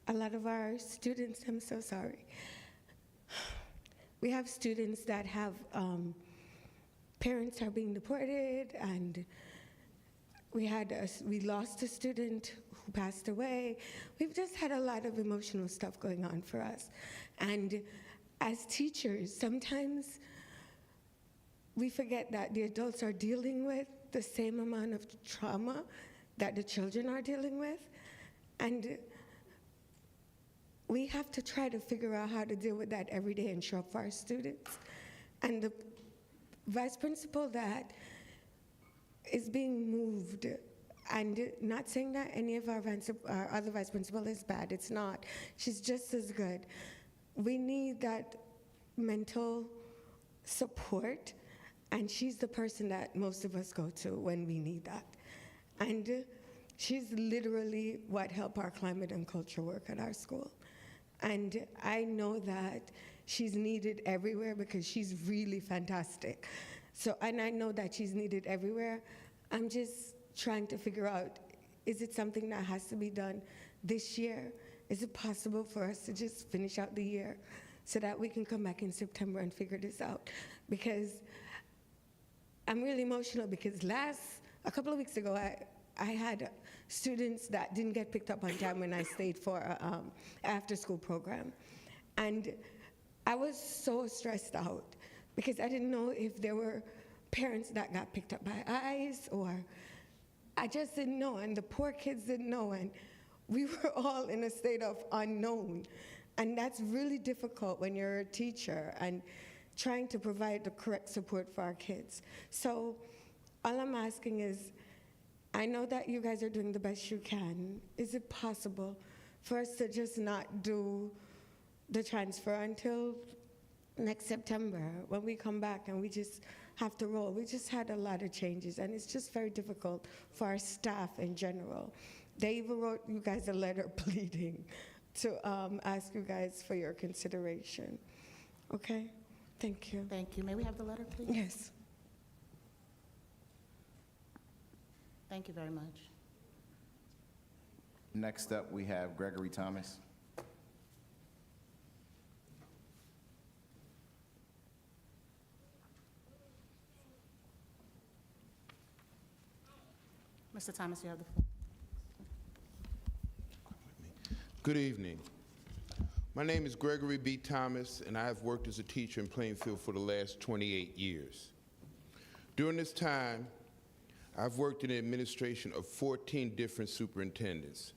a lot of our students, I'm so sorry. We have students that have parents are being deported, and we lost a student who passed away. We've just had a lot of emotional stuff going on for us. And as teachers, sometimes we forget that the adults are dealing with the same amount of trauma that the children are dealing with. And we have to try to figure out how to deal with that every day and show up for our students. And the vice principal that is being moved, and not saying that any of our other vice principal is bad, it's not. She's just as good. We need that mental support, and she's the person that most of us go to when we need that. And she's literally what helped our climate and culture work at our school. And I know that she's needed everywhere because she's really fantastic. So, and I know that she's needed everywhere. I'm just trying to figure out, is it something that has to be done this year? Is it possible for us to just finish out the year so that we can come back in September and figure this out? Because I'm really emotional because a couple of weeks ago, I had students that didn't get picked up on time when I stayed for an after-school program. And I was so stressed out because I didn't know if there were parents that got picked up by ICE, or I just didn't know, and the poor kids didn't know, and we were all in a state of unknown. And that's really difficult when you're a teacher and trying to provide the correct support for our kids. So all I'm asking is, I know that you guys are doing the best you can. Is it possible for us to just not do the transfer until next September when we come back and we just have to roll? We just had a lot of changes, and it's just very difficult for our staff in general. They even wrote you guys a letter pleading to ask you guys for your consideration. Okay? Thank you. Thank you. May we have the letter, please? Yes. Thank you very much. Next up, we have Gregory Thomas. Mr. Thomas, you have the floor. Good evening. My name is Gregory B. Thomas, and I have worked as a teacher in Plainfield for the last 28 years. During this time, I've worked in the administration of 14 different superintendents,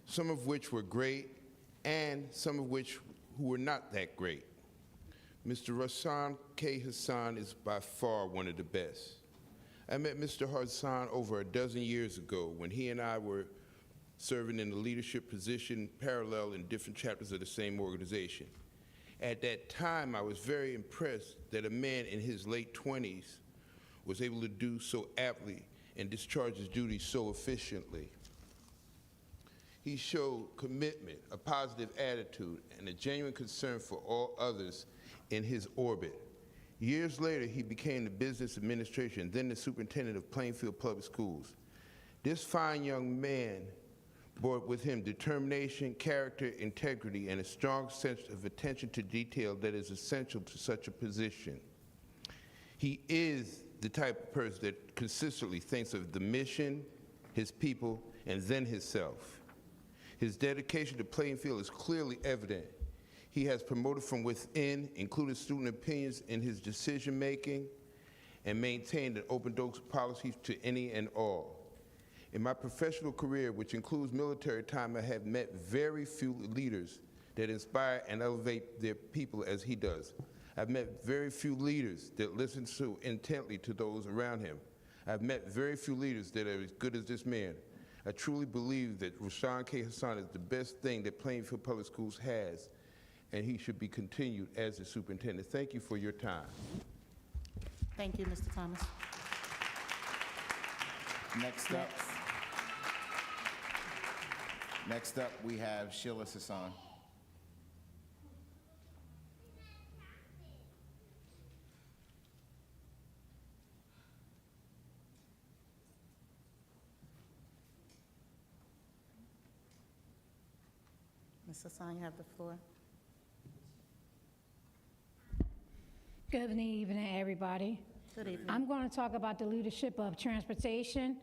some of which were great and some of which who were not that great. Mr. Rashan K. Hassan is by far one of the best. I met Mr. Hassan over a dozen years ago when he and I were serving in the leadership position parallel in different chapters of the same organization. At that time, I was very impressed that a man in his late 20s was able to do so aptly and discharge his duties so efficiently. He showed commitment, a positive attitude, and a genuine concern for all others in his orbit. Years later, he became the business administrator, then the superintendent of Plainfield Public Schools. This fine young man brought with him determination, character, integrity, and a strong sense of attention to detail that is essential to such a position. He is the type of person that consistently thinks of the mission, his people, and then himself. His dedication to Plainfield is clearly evident. He has promoted from within, included student opinions in his decision-making, and maintained an open door policy to any and all. In my professional career, which includes military time, I have met very few leaders that inspire and elevate their people as he does. I've met very few leaders that listen so intently to those around him. I've met very few leaders that are as good as this man. I truly believe that Rashan K. Hassan is the best thing that Plainfield Public Schools has, and he should be continued as the superintendent. Thank you for your time. Thank you, Mr. Thomas. Next up, we have Sheila Sasson. Ms. Hassan, you have the floor. Good evening, everybody. Good evening. I'm going to talk about the leadership of transportation.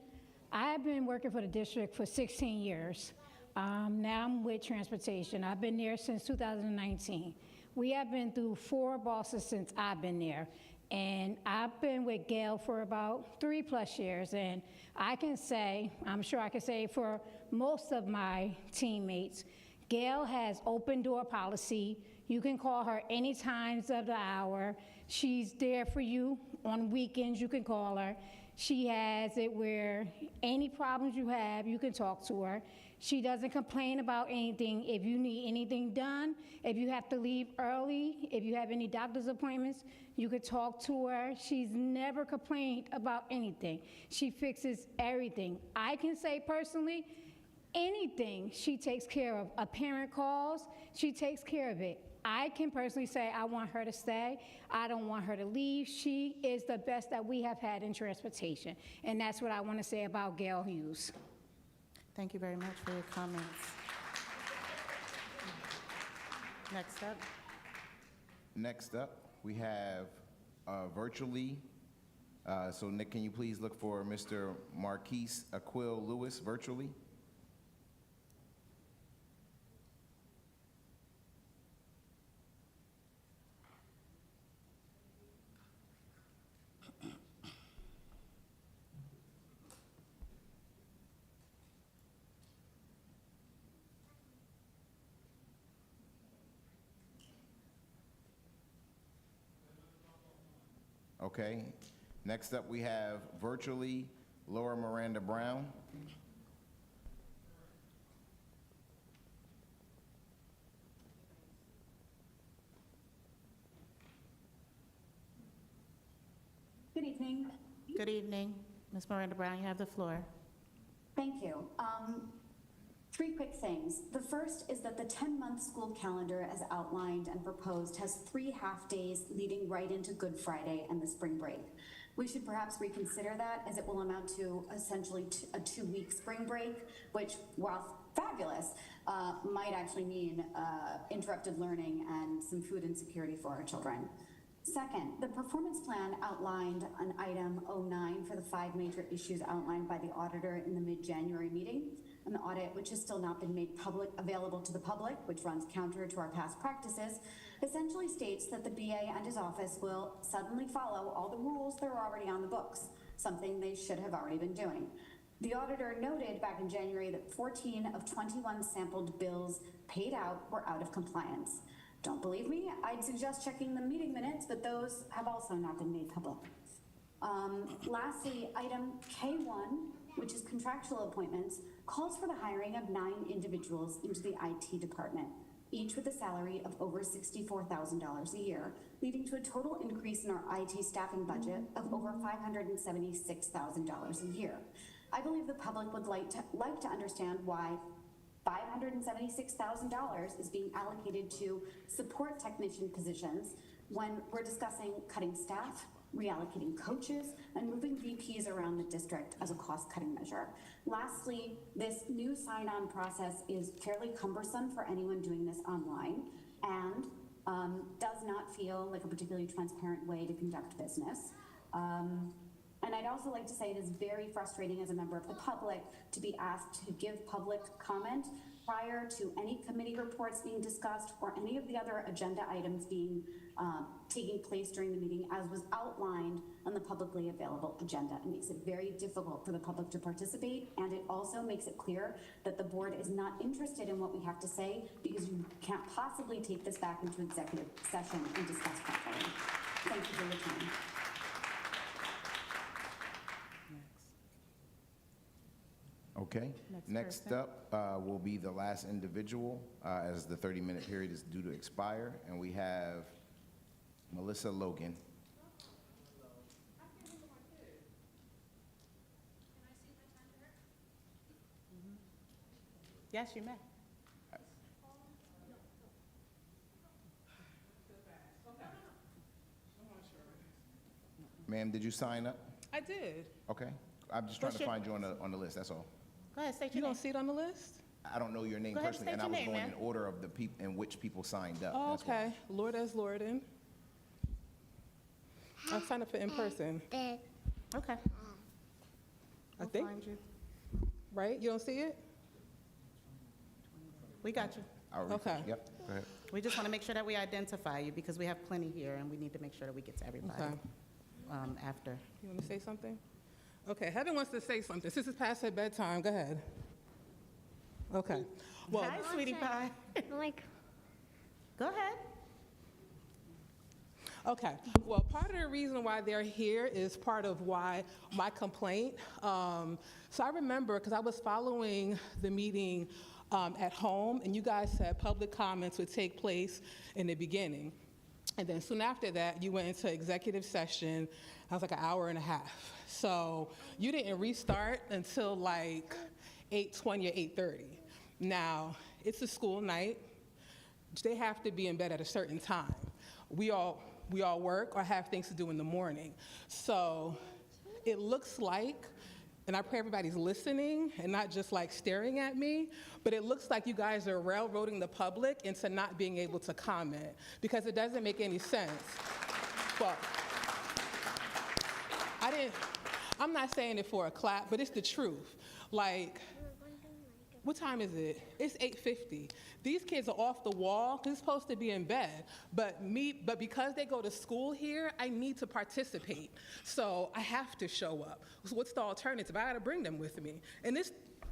I've been working for the district for 16 years. Now I'm with transportation. I've been there since 2019. We have been through 4 bosses since I've been there. And I've been with Gail for about 3+ years. And I can say, I'm sure I can say for most of my teammates, Gail has open door policy. You can call her any times of the hour. She's there for you. On weekends, you can call her. She has it where any problems you have, you can talk to her. She doesn't complain about anything. If you need anything done, if you have to leave early, if you have any doctor's appointments, you could talk to her. She's never complained about anything. She fixes everything. I can say personally, anything she takes care of. A parent calls, she takes care of it. I can personally say I want her to stay. I don't want her to leave. She is the best that we have had in transportation. And that's what I want to say about Gail Hughes. Thank you very much for your comments. Next up, we have virtually, so Nick, can you please look for Mr. Marquise Aquil Lewis virtually? Okay. Next up, we have virtually Laura Miranda Brown. Good evening. Good evening. Ms. Miranda Brown, you have the floor. Thank you. 3 quick things. The first is that the 10-month school calendar, as outlined and proposed, has 3 half-days leading right into Good Friday and the spring break. We should perhaps reconsider that, as it will amount to essentially a 2-week spring break, which, while fabulous, might actually mean interrupted learning and some food insecurity for our children. Second, the performance plan outlined on item 09 for the 5 major issues outlined by the auditor in the mid-January meeting. An audit which has still not been made available to the public, which runs counter to our past practices, essentially states that the BA and his office will suddenly follow all the rules that are already on the books, something they should have already been doing. The auditor noted back in January that 14 of 21 sampled bills paid out were out of compliance. Don't believe me? I'd suggest checking the meeting minutes, but those have also not been made public. Lastly, item K1, which is contractual appointments, calls for the hiring of 9 individuals into the IT department, each with a salary of over $64,000 a year, leading to a total increase in our IT staffing budget of over $576,000 a year. I believe the public would like to understand why $576,000 is being allocated to support technician positions when we're discussing cutting staff, reallocating coaches, and moving VPs around the district as a cost-cutting measure. Lastly, this new sign-on process is fairly cumbersome for anyone doing this online and does not feel like a particularly transparent way to conduct business. And I'd also like to say it is very frustrating as a member of the public to be asked to give public comment prior to any committee reports being discussed or any of the other agenda items being taking place during the meeting as was outlined on the publicly available agenda. It makes it very difficult for the public to participate, and it also makes it clear that the board is not interested in what we have to say because you can't possibly take this back into executive session and discuss properly. Thank you for your time. Okay. Next up will be the last individual as the 30-minute period is due to expire, and we have Melissa Logan. Yes, you may. Ma'am, did you sign up? I did. Okay. I'm just trying to find you on the list, that's all. Go ahead, state You your don't name. see it on the list? I don't know your name Go ahead, personally, state and I your was name, going ma'am. in order of the people in which people signed up. Oh, That's why. okay. Lourdes Lorden. I signed up for in person. Okay. I think. Find you. Right? You don't see it? We got you. I'll refresh. Okay. Yep, go ahead. We just want to make sure that we identify you because we have plenty here and we need to make sure that we get to everybody Okay. after. You want to say something? Okay, Heaven wants to say something. Since it's past her bedtime, go ahead. Okay. Well, Hi, sweetie pie. Like, Go ahead. okay. Well, part of the reason why they're here is part of why my complaint. So I remember, because I was following the meeting at home, and you guys said public comments would take place in the beginning. And then soon after that, you went into executive session. That was like an hour and a half. So you didn't restart until like 8:20 or 8:30. Now, it's a school night. They have to be in bed at a certain time. We all work or have things to do in the morning. So it looks like, and I pray everybody's listening and not just like staring at me, but it looks like you guys are railroading the public into not being able to comment because it doesn't make any sense. Well, I'm not saying it for a clap, but it's the truth. Like, what time is it? It's 8:50. These kids are off the wall because it's supposed to be in bed. But because they go to school here, I need to participate. So I have to show up. So what's the alternative? I got to bring them with me. And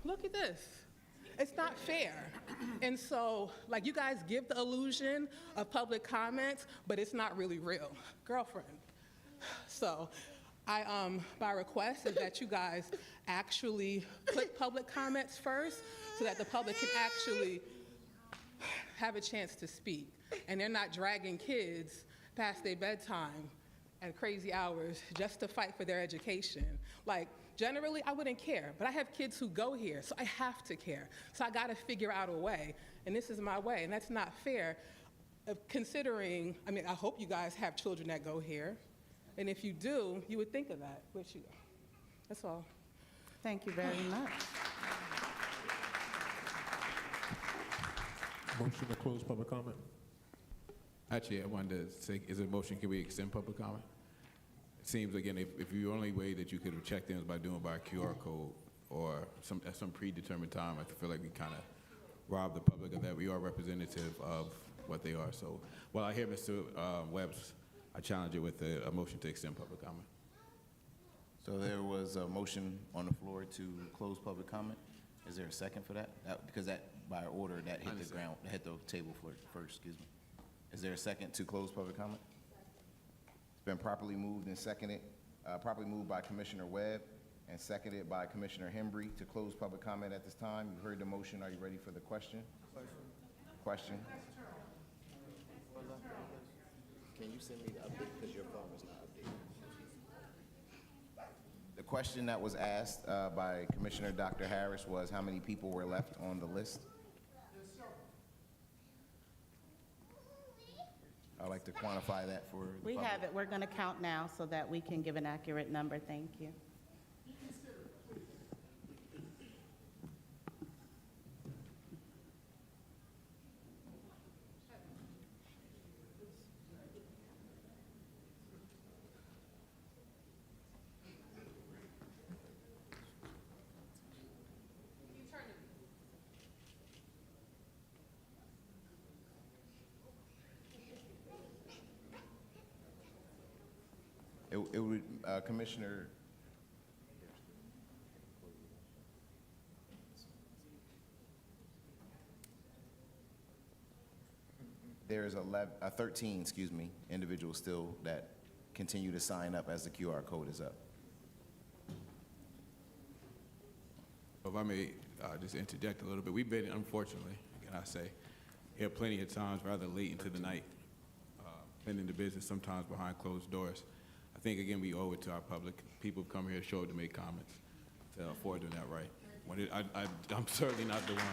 look at this. It's not fair. And so, like, you guys give the illusion of public comments, but it's not really real. Girlfriend. So my request is that you guys actually put public comments first so that the public can actually have a chance to speak. And they're not dragging kids past their bedtime at crazy hours just to fight for their education. Like, generally, I wouldn't care, but I have kids who go here, so I have to care. So I gotta figure out a way, and this is my way, and that's not fair. Considering, I mean, I hope you guys have children that go here, and if you do, you would think of that, but you, that's all. Thank you very much. Motion to close public comment. Actually, I wanted to say, is it a motion, can we extend public comment? It seems, again, if the only way that you could have checked in is by doing by QR code or at some predetermined time, I feel like we kind of rob the public of that. We are representative of what they are. So while I hear Mr. Webb's, I challenge it with a motion to extend public comment. So there was a motion on the floor to close public comment. Is there a second for that? Because that, by order, that hit the ground, hit the table first, excuse me. Is there a second to close public comment? It's been properly moved and seconded, properly moved by Commissioner Webb and seconded by Commissioner Hembry to close public comment at this time. You've heard the motion. Are you ready for the question? Question? Can you send me the update because your phone is not updated? The question that was asked by Commissioner Dr. Harris was how many people were left on the list? I'd like to quantify that for the We public. have it. We're going to count now so that we can give an accurate number. Thank you. It would, Commissioner, there's 13, excuse me, individuals still that continue to sign up as the QR code is up. If I may just interject a little bit, we've been, unfortunately, can I say, here plenty of times rather late into the night, been in the business sometimes behind closed doors. I think, again, we owe it to our public. People have come here to show up to make comments, to afford them that right. When I'm certainly not the one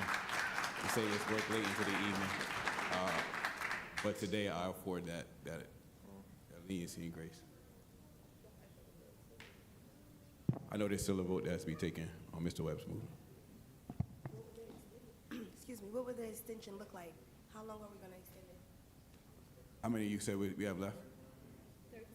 to say let's work late into the evening, but today I afford that leniency and grace. I know there's still a vote that has to be taken on Mr. Webb's movement. what would the extension look like? How long are we going to extend it? How many you said we have left? 13?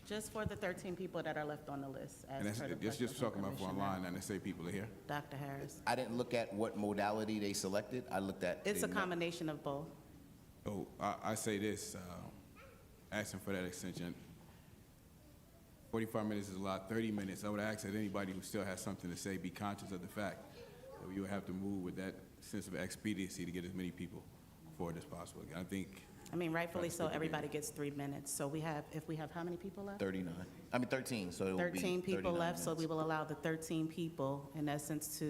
Just for the 13 people that are left on the list. And that's just talking about for online, and they say people are here. Dr. Harris. I didn't look at what modality they selected. I looked at. It's a the- combination of both. So I say this, asking for that extension. 45 minutes is a lot, 30 minutes. I would ask that anybody who still has something to say be conscious of the fact that we would have to move with that sense of expediency to get as many people forward as possible. I think. I mean, rightfully so, Right. everybody gets 3 minutes. So if we have how many people left? 39. I mean, 13, so it will be 13 people 39 left, so minutes. we will allow the 13 people, in essence,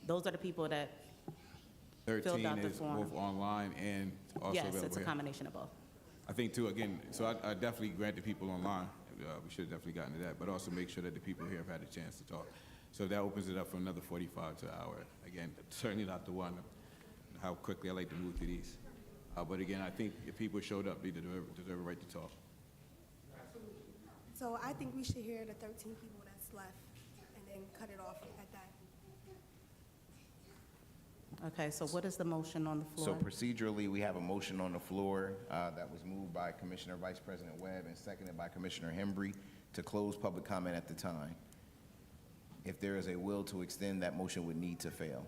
those are the people that 13 out the is form. both online and also yes, available it's a here. combination of both. I think too, again, so I definitely grant the people online. We should have definitely gotten to that, but also make sure that the people here have had a chance to talk. So that opens it up for another 45 to an hour. Again, certainly not the one, how quickly I like to move through these. But again, I think if people showed up, they deserve a right to talk. So I think we should hear the 13 people that's left and then cut it off at that. Okay, so what is the motion on the So floor? procedurally, we have a motion on the floor that was moved by Commissioner Vice President Webb and seconded by Commissioner Hembry to close public comment at the time. If there is a will to extend, that motion would need to fail.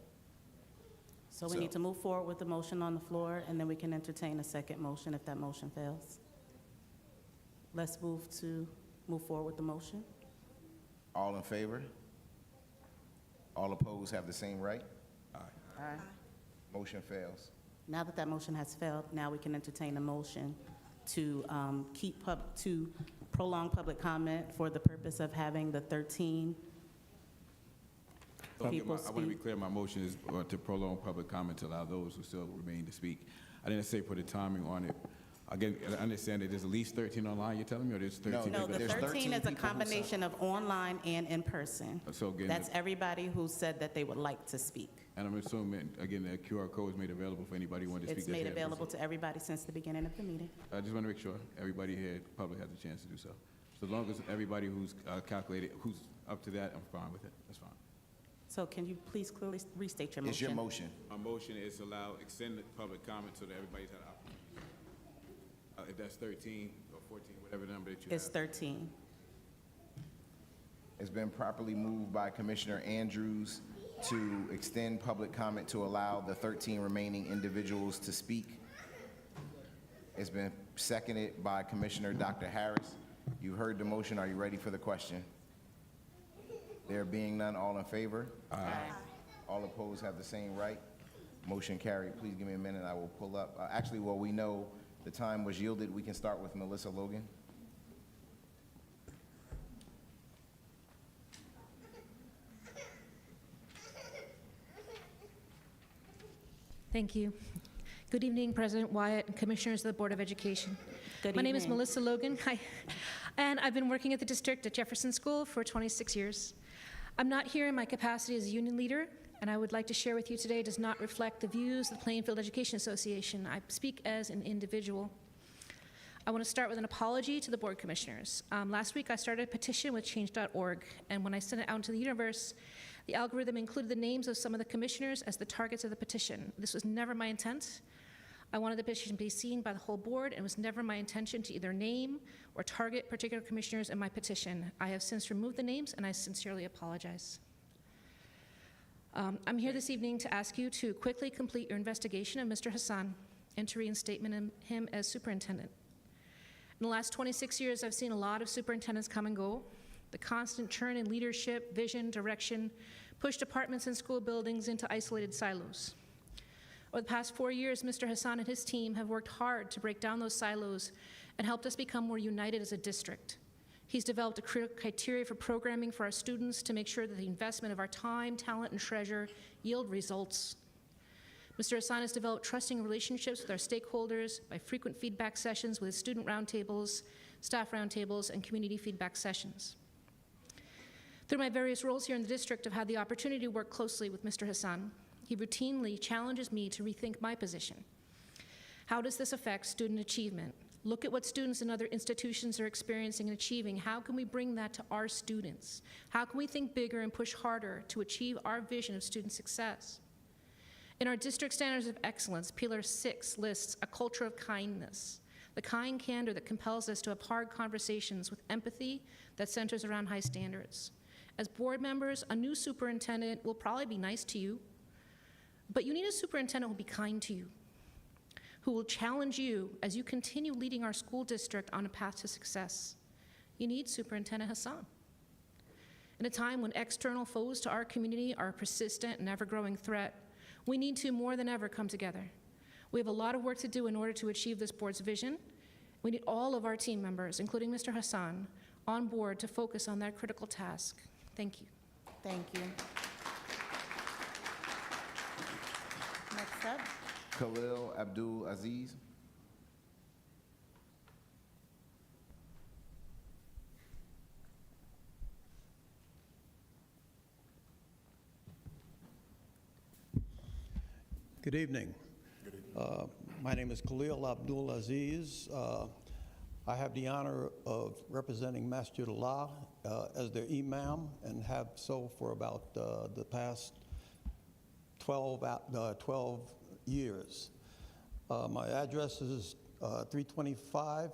So we need to move forward with the motion on the floor, and then we can entertain a second motion if that motion fails. Let's move forward with the motion. All in favor? All opposed have the same right? All right. Motion fails. Now that that motion has failed, now we can entertain a motion to to prolong public comment for the purpose of having the 13 So people I want to be speak. clear, my motion is to prolong public comment to allow those who still remain to speak. I didn't say put a timing on it. Again, I understand that there's at least 13 online, you're telling me, or there's 13? No, the There's 13 is a people who combination of online and in person. So again, That's everybody who said that they would like to speak. and I'm assuming, again, the QR code is made available for anybody who wanted to speak. It's that's made here. available to everybody since the beginning of the meeting. I just want to make sure everybody here, the public, has a chance to do so. So as long as everybody who's calculated, who's up to that, I'm fine with it. That's fine. So can you please clearly restate your motion? It's your motion. My motion is to allow extended public comment so that everybody's had an opportunity. If that's 13 or 14, whatever number that you have. It's 13. It's been properly moved by Commissioner Andrews to extend public comment to allow the 13 remaining individuals to speak. It's been seconded by Commissioner Dr. Harris. You heard the motion. Are you ready for the question? There being none, all in favor? Aye. All opposed have the same right. Motion carried. Please give me a minute. I will pull up. Actually, while we know the time was yielded, we can start with Melissa Logan. Thank you. Good evening, President Wyatt and Commissioners of the Board of Education. Good My name is evening. Melissa Logan. Hi. And I've been working at the district at Jefferson School for 26 years. I'm not here in my capacity as a union leader, and I would like to share with you today does not reflect the views of the Plainfield Education Association. I speak as an individual. I want to start with an apology to the board commissioners. Last week I started a petition with change.org, and when I sent it out into the universe, the algorithm included the names of some of the commissioners as the targets of the petition. This was never my intent. I wanted the petition to be seen by the whole board, and it was never my intention to either name or target particular commissioners in my petition. I have since removed the names, and I sincerely apologize. I'm here this evening to ask you to quickly complete your investigation of Mr. Hassan and to reinstate him as superintendent. In the last 26 years, I've seen a lot of superintendents come and go. The constant churn in leadership, vision, direction pushed departments and school buildings into isolated silos. Over the past 4 years, Mr. Hassan and his team have worked hard to break down those silos and helped us become more united as a district. He's developed a clear criteria for programming for our students to make sure that the investment of our time, talent, and treasure yield results. Mr. Hassan has developed trusting relationships with our stakeholders by frequent feedback sessions with student roundtables, staff roundtables, and community feedback sessions. Through my various roles here in the district, I've had the opportunity to work closely with Mr. Hassan. He routinely challenges me to rethink my position. How does this affect student achievement? Look at what students in other institutions are experiencing and achieving. How can we bring that to our students? How can we think bigger and push harder to achieve our vision of student success? In our district standards of excellence, Pillar 6 lists a culture of kindness, the kind candor that compels us to have hard conversations with empathy that centers around high standards. As board members, a new superintendent will probably be nice to you, but you need a superintendent who will be kind to you, who will challenge you as you continue leading our school district on a path to success. You need Superintendent Hassan. In a time when external foes to our community are a persistent and ever-growing threat, we need to more than ever come together. We have a lot of work to do in order to achieve this board's vision. We need all of our team members, including Mr. Hassan, on board to focus on that critical task. Thank you. Thank you. Next up. Khalil Abdul Aziz. Good evening. My name is Khalil Abdul Aziz. I have the honor of representing Masjid Allah as their imam and have so for about the past 12 years. My address is 345,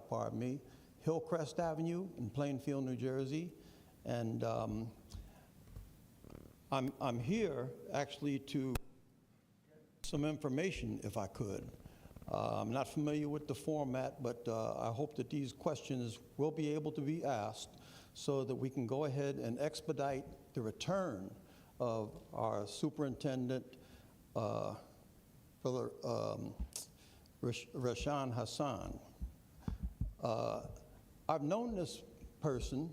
pardon me, Hillcrest Avenue in Plainfield, New Jersey. And I'm here actually to get some information, if I could. I'm not familiar with the format, but I hope that these questions will be able to be asked so that we can go ahead and expedite the return of our superintendent, Brother Rashan Hassan. I've known this person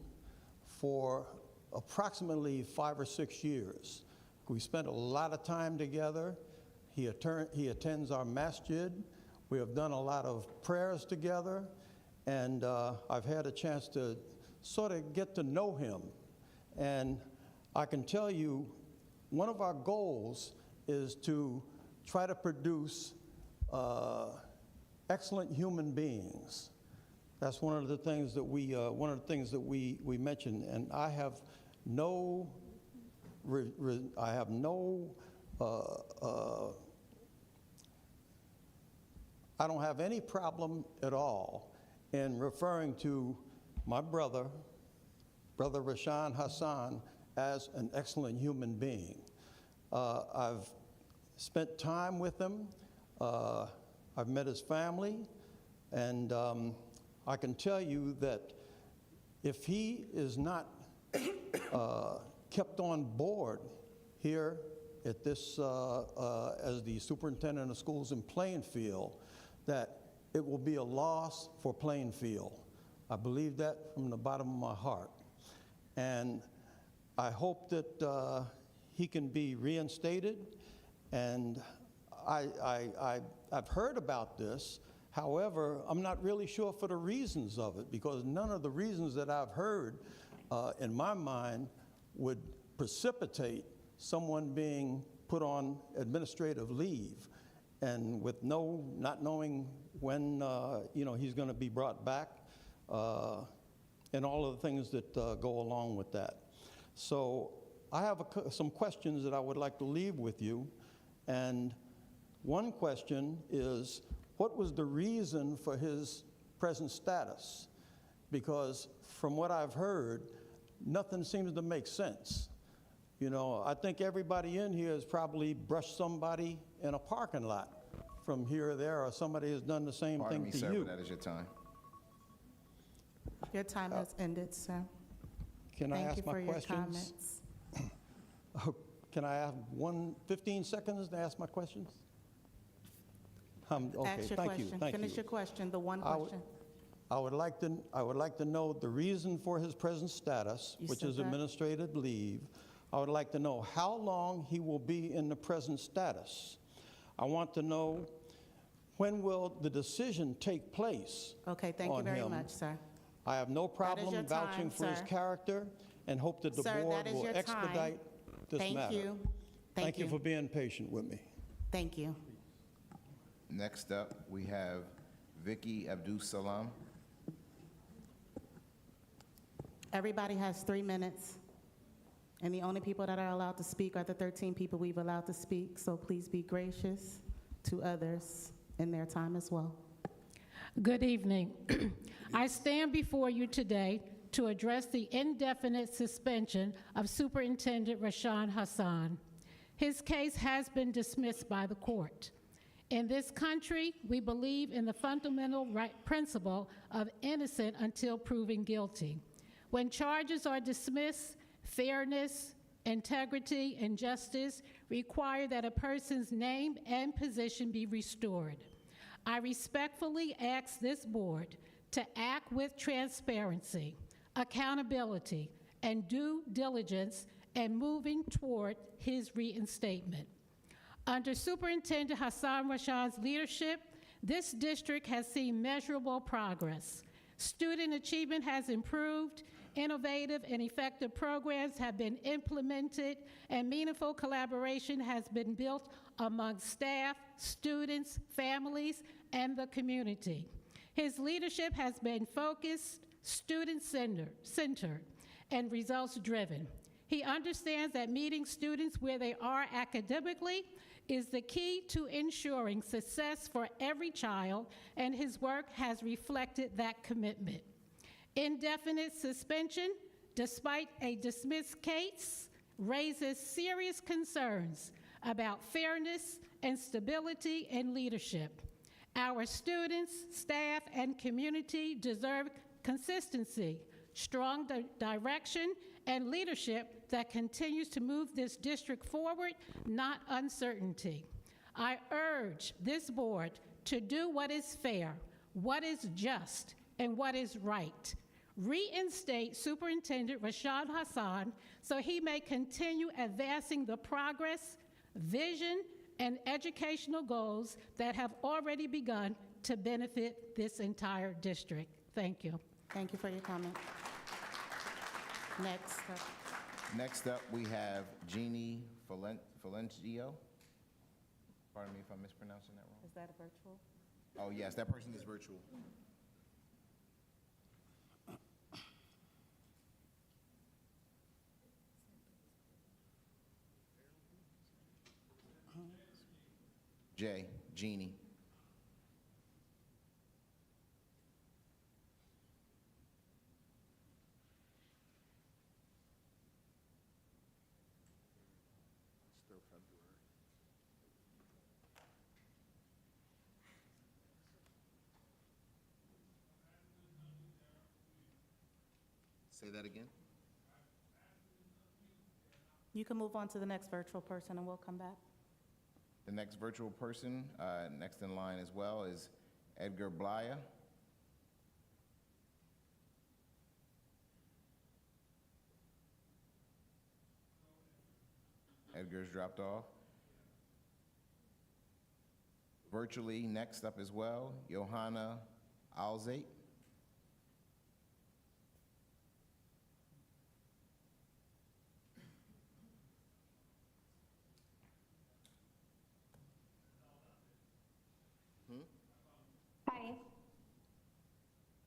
for approximately 5 or 6 years. We spent a lot of time together. He attends our masjid. We have done a lot of prayers together, and I've had a chance to sort of get to know him. And I can tell you, one of our goals is to try to produce excellent human beings. That's one of the things that we mentioned, and I have no I don't have any problem at all in referring to my brother Rashan Hassan, as an excellent human being. I've spent time with him. I've met his family, and I can tell you that if he is not kept on board here at this as the superintendent of schools in Plainfield, that it will be a loss for Plainfield. I believe that from the bottom of my heart. And I hope that he can be reinstated. And I've heard about this. However, I'm not really sure for the reasons of it, because none of the reasons that I've heard in my mind would precipitate someone being put on administrative leave, and with not knowing when he's going to be brought back, and all of the things that go along with that. So I have some questions that I would like to leave with you, and one question is, what was the reason for his present status? Because from what I've heard, nothing seems to make sense. You know, I think everybody in here has probably brushed somebody in a parking lot from here or there, or somebody has done the same Pardon thing me, to sir, you. but that is your time. Your time has ended, sir. Can I Thank ask you my for your questions? comments. Can I have 15 seconds to ask my questions? Okay, Ask your thank you, question. thank Finish you. your question, the one I would- question. I would like to know the reason for his present status, You which said is that. administrative leave. I would like to know how long he will be in the present status. I want to know when will the decision take place. Okay, thank you on very him. much, sir. I have no your problem vouching time, for his sir. character and hope that the Sir, board that is will your time. expedite this Thank matter. you. Thank you for being patient with me. Thank you. Next up, we have Vicky Abdul Salam. Everybody has 3 minutes, and the only people that are allowed to speak are the 13 people we've allowed to speak, so please be gracious to others in their time as well. Good evening. I stand before you today to address the indefinite suspension of Superintendent Rashawn Hassan. His case has been dismissed by the court. In this country, we believe in the fundamental principle of innocent until proven guilty. When charges are dismissed, fairness, integrity, and justice require that a person's name and position be restored. I respectfully ask this board to act with transparency, accountability, and due diligence in moving toward his reinstatement. Under Superintendent Hassan Rashawn's leadership, this district has seen measurable progress. Student achievement has improved, innovative and effective programs have been implemented, and meaningful collaboration has been built among staff, students, families, and the community. His leadership has been focused, student-centered, and results-driven. He understands that meeting students where they are academically is the key to ensuring success for every child, and his work has reflected that commitment. Indefinite suspension, despite a dismissed case, raises serious concerns about fairness and stability in leadership. Our students, staff, and community deserve consistency, strong direction, and leadership that continues to move this district forward, not uncertainty. I urge this board to do what is fair, what is just, and what is right. Reinstate Superintendent Rashawn Hassan so he may continue advancing the progress, vision, and educational goals that have already begun to benefit this entire district. Thank you. Thank you for your comment. Next up, we have Jeannie Falengio. Pardon me if I'm mispronouncing that wrong. Is that a virtual? Oh, yes, that person is virtual. Jeannie. Say that again. You can move on to the next virtual person and we'll come back. The next virtual person, next in line as well, is Edgar Blaya. Edgar's dropped off. Virtually next up as well, Johanna Alzate. Hi.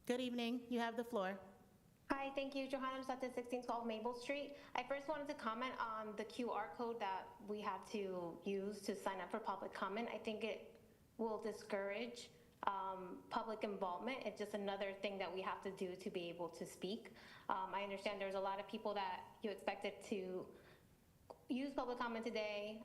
Good evening. You have the floor. Hi, thank you. Johanna at 1612 Maple Street. I first wanted to comment on the QR code that we have to use to sign up for public comment. I think it will discourage public involvement. It's just another thing that we have to do to be able to speak. I understand there's a lot of people that you expected to use public comment today.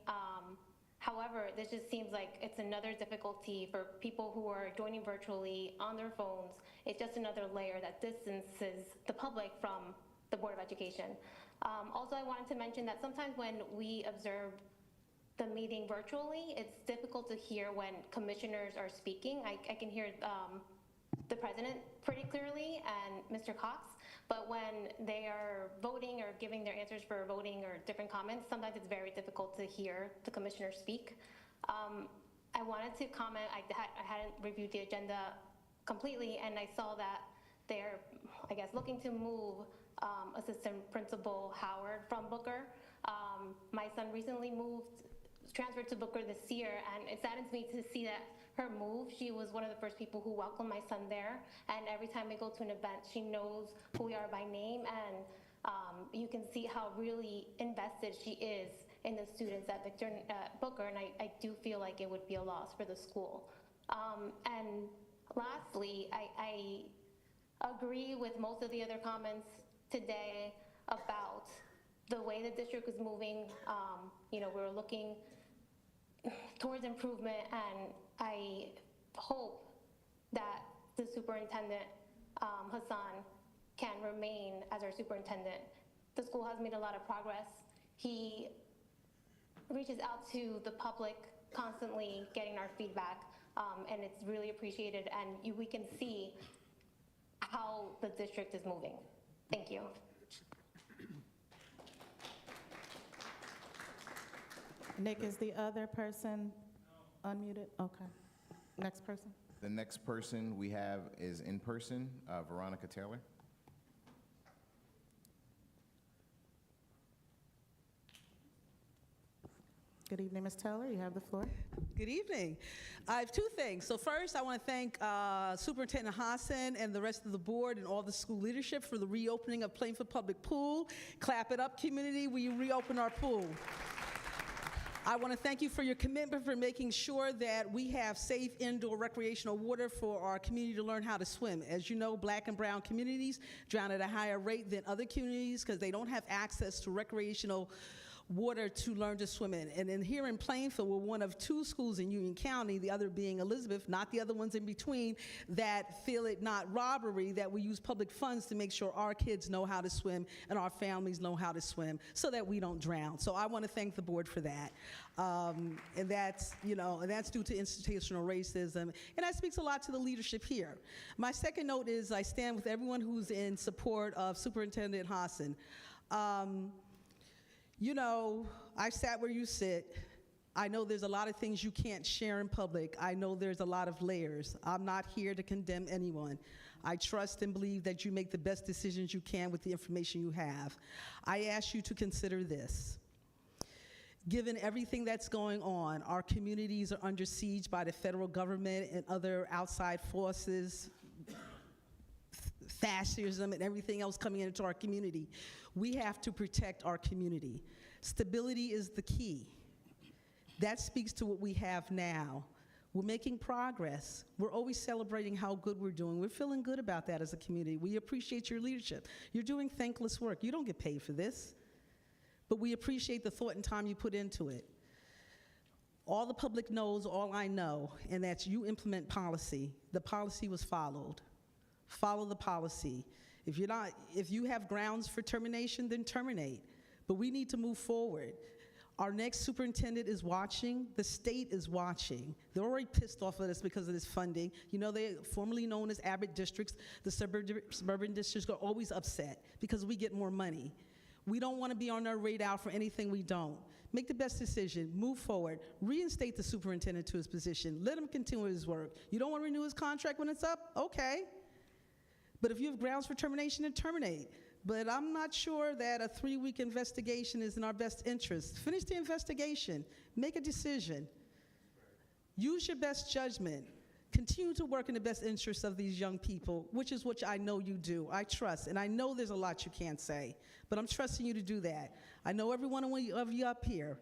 However, this just seems like it's another difficulty for people who are joining virtually on their phones. It's just another layer that distances the public from the Board of Education. Also, I wanted to mention that sometimes when we observe the meeting virtually, it's difficult to hear when commissioners are speaking. I can hear the president pretty clearly and Mr. Cox, but when they are voting or giving their answers for voting or different comments, sometimes it's very difficult to hear the commissioner speak. I wanted to comment, I hadn't reviewed the agenda completely, and I saw that they're, I guess, looking to move Assistant Principal Howard from Booker. My son recently transferred to Booker this year, and it saddens me to see that her move. She was one of the first people who welcomed my son there, and every time I go to an event, she knows who we are by name, and you can see how really invested she is in the students at Booker, and I do feel like it would be a loss for the school. And lastly, I agree with most of the other comments today about the way the district is moving. You know, we're looking towards improvement, and I hope that the superintendent, Hassan, can remain as our superintendent. The school has made a lot of progress. He reaches out to the public constantly, getting our feedback, and it's really appreciated, and we can see how the district is moving. Thank you. Nick, is the other person unmuted? Okay. Next person. The next person we have is in person, Veronica Taylor. Good evening, Ms. Taylor. You have the floor. Good evening. I have two things. So first, I want to thank Superintendent Hassan and the rest of the board and all the school leadership for the reopening of Plainfield Public Pool. Clap it up, community, will you reopen our pool? I want to thank you for your commitment for making sure that we have safe indoor recreational water for our community to learn how to swim. As you know, Black and brown communities drown at a higher rate than other communities because they don't have access to recreational water to learn to swim in. And then here in Plainfield, we're one of two schools in Union County, the other being Elizabeth, not the other ones in between, that feel it not robbery that we use public funds to make sure our kids know how to swim and our families know how to swim so that we don't drown. So I want to thank the board for that. And that's, you know, and that's due to institutional racism. And that speaks a lot to the leadership here. My second note is I stand with everyone who's in support of Superintendent Hassan. You know, I sat where you sit. I know there's a lot of things you can't share in public. I know there's a lot of layers. I'm not here to condemn anyone. I trust and believe that you make the best decisions you can with the information you have. I ask you to consider this. Given everything that's going on, our communities are under siege by the federal government and other outside forces, fascism and everything else coming into our community. We have to protect our community. Stability is the key. That speaks to what we have now. We're making progress. We're always celebrating how good we're doing. We're feeling good about that as a community. We appreciate your leadership. You're doing thankless work. You don't get paid for this, but we appreciate the thought and time you put into it. All the public knows all I know, and that's you implement policy. The policy was followed. Follow the policy. If you have grounds for termination, then terminate. But we need to move forward. Our next superintendent is watching. The state is watching. They're already pissed off at us because of this funding. You know, they're formerly known as Abbott districts. The suburban districts are always upset because we get more money. We don't want to be on their radar for anything we don't. Make the best decision, move forward, reinstate the superintendent to his position, let him continue his work. You don't want to renew his contract when it's up? Okay. But if you have grounds for termination, then terminate. But I'm not sure that a 3-week investigation is in our best interest. Finish the investigation, make a decision. Use your best judgment. Continue to work in the best interest of these young people, which is what I know you do. I trust, and I know there's a lot you can't say, but I'm trusting you to do that. I know every one of you up here,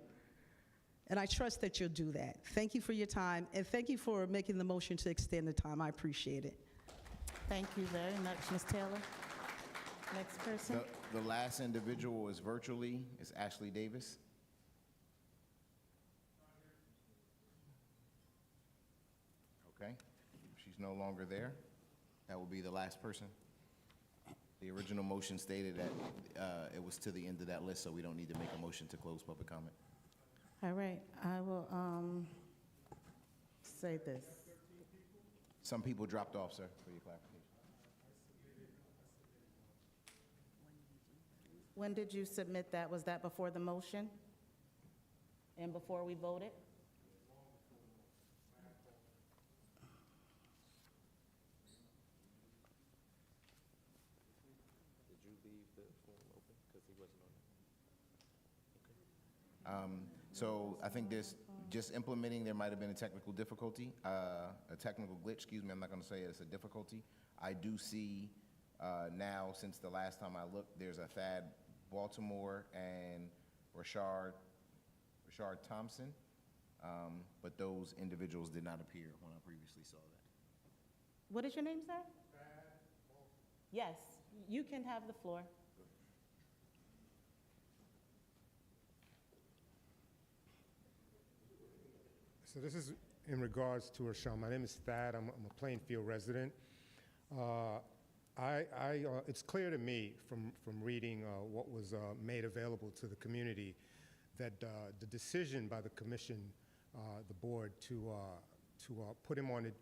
and I trust that you'll do that. Thank you for your time, and thank you for making the motion to extend the time. I appreciate it. Thank you very much, Ms. Taylor. Next person. The last individual is virtually, is Ashley Davis. Okay, if she's no longer there, that will be the last person. The original motion stated that it was to the end of that list, so we don't need to make a motion to close public comment. All right, I will say this. Some people dropped off, sir, for your clarification. When did you submit that? Was that before the motion? And before we voted? Did you leave the form open because he wasn't on it? Okay. So I think this, just implementing, there might have been a technical difficulty, a technical glitch, excuse me, I'm not gonna say it's a difficulty. I do see now, since the last time I looked, there's a Thad Baltimore and Rashard Thompson, but those individuals did not appear when I previously saw that. What is your name, sir? Yes, you can have the floor. So this is in regards to Rashawn. My name is Thad. I'm a Plainfield resident. It's clear to me from reading what was made available to the community that the decision by the commission, the board, to put him on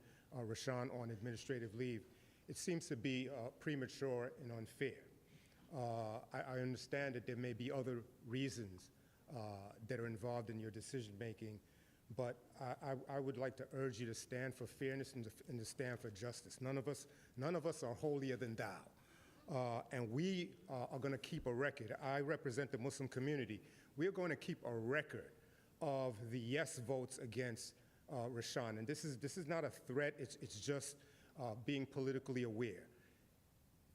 Rashawn on administrative leave, it seems to be premature and unfair. I understand that there may be other reasons that are involved in your decision making, but I would like to urge you to stand for fairness and to stand for justice. None of us are holier than thou. And we are going to keep a record. I represent the Muslim community. We are going to keep a record of the yes votes against Rashawn. And this is not a threat. It's just being politically aware.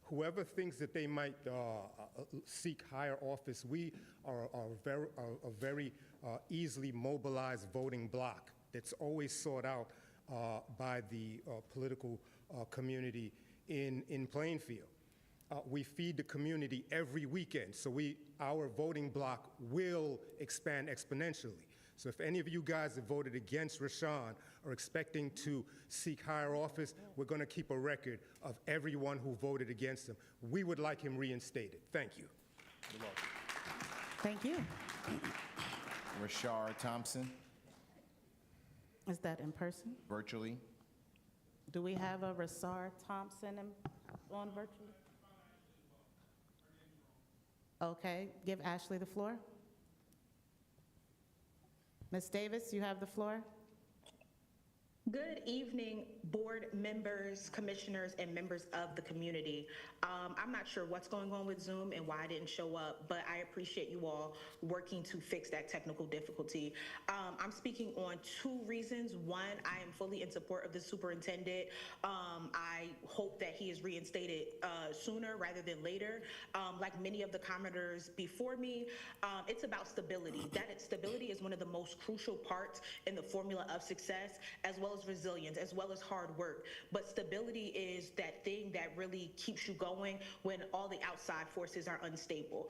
Whoever thinks that they might seek higher office, we are a very easily mobilized voting bloc that's always sought out by the political community in Plainfield. We feed the community every weekend, so our voting bloc will expand exponentially. So if any of you guys have voted against Rashawn or expecting to seek higher office, we're going to keep a record of everyone who voted against him. We would like him reinstated. Thank you. Thank you. Rashard Thompson, Is that in person? virtually. Do we have a Rashard Thompson on virtually? Okay, give Ashley the floor. Ms. Davis, you have the floor. Good evening, board members, commissioners, and members of the community. I'm not sure what's going on with Zoom and why I didn't show up, but I appreciate you all working to fix that technical difficulty. I'm speaking on two reasons. One, I am fully in support of the superintendent. I hope that he is reinstated sooner rather than later. Like many of the commenters before me, it's about stability. Stability is one of the most crucial parts in the formula of success, as well as resilience, as well as hard work. But stability is that thing that really keeps you going when all the outside forces are unstable.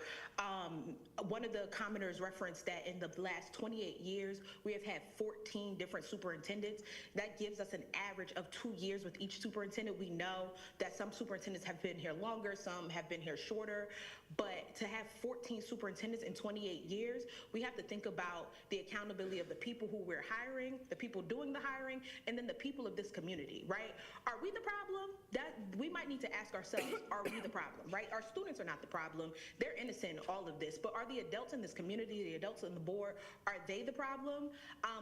One of the commenters referenced that in the last 28 years, we have had 14 different superintendents. That gives us an average of 2 years with each superintendent. We know that some superintendents have been here longer, some have been here shorter, but to have 14 superintendents in 28 years, we have to think about the accountability of the people who we're hiring, the people doing the hiring, and then the people of this community, right? Are we the problem? That we might need to ask ourselves, are we the problem, right? Our students are not the problem. They're innocent in all of this, but are the adults in this community, the adults on the board, are they the problem?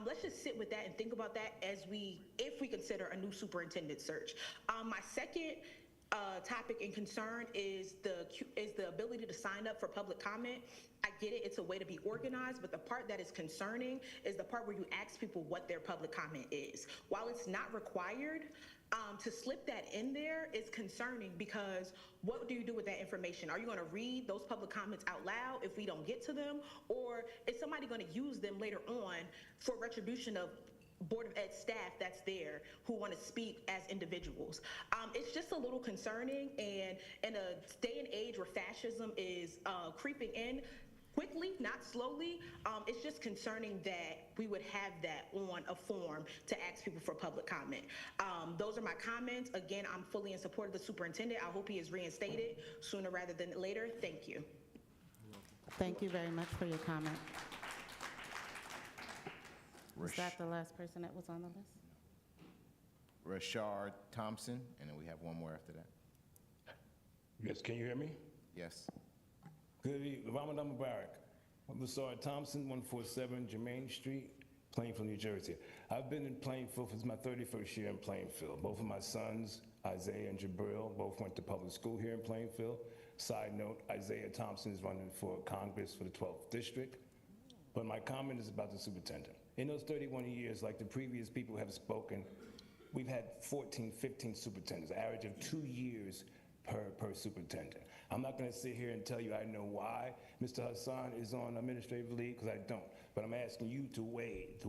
Let's just sit with that and think about that if we consider a new superintendent search. My second topic and concern is the ability to sign up for public comment. I get it, it's a way to be organized, but the part that is concerning is the part where you ask people what their public comment is. While it's not required, to slip that in there is concerning, because what do you do with that information? Are you going to read those public comments out loud if we don't get to them? Or is somebody going to use them later on for retribution of Board of Ed staff that's there who want to speak as individuals? It's just a little concerning, and in a day and age where fascism is creeping in quickly, not slowly, it's just concerning that we would have that on a form to ask people for public comment. Those are my comments. Again, I'm fully in support of the superintendent. I hope he is reinstated sooner rather than later. Thank you. Thank you very much for your comment. Was that the last person that was on the list? Rashard Thompson, and then we have one more after that. Yes, can you hear me? Yes. Good evening, Ramadan Mubarak. I'm Rashard Thompson, 147 Jermaine Street, Plainfield, New Jersey. I've been in Plainfield for my 31st year in Plainfield. Both of my sons, Isaiah and Jabril, both went to public school here in Plainfield. Side note, Isaiah Thompson is running for Congress for the 12th district. But my comment is about the superintendent. In those 31 years, like the previous people have spoken, we've had 14, 15 superintendents, an average of 2 years per superintendent. I'm not going to sit here and tell you I know why Mr. Hassan is on administrative leave, because I don't. But I'm asking you to weigh the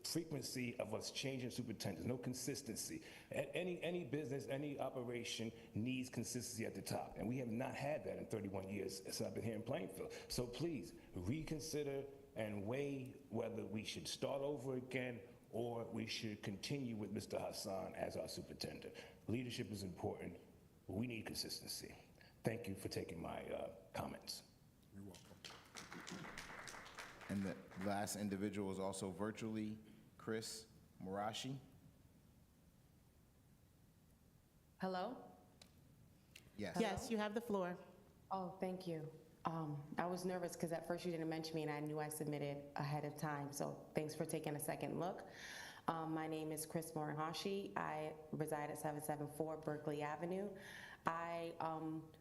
frequency of us changing superintendents. No consistency. Any business, any operation needs consistency at the top, and we have not had that in 31 years since I've been here in Plainfield. So please reconsider and weigh whether we should start over again or we should continue with Mr. Hassan as our superintendent. Leadership is important. We need consistency. Thank you for taking my comments. You're welcome. And the last individual is also virtually Chris Murashi. Hello? Yes. Yes, you have the floor. Oh, thank you. I was nervous because at first you didn't mention me and I knew I submitted ahead of time, so thanks for taking a second look. My name is Chris Murashi. I reside at 774 Berkeley Avenue. I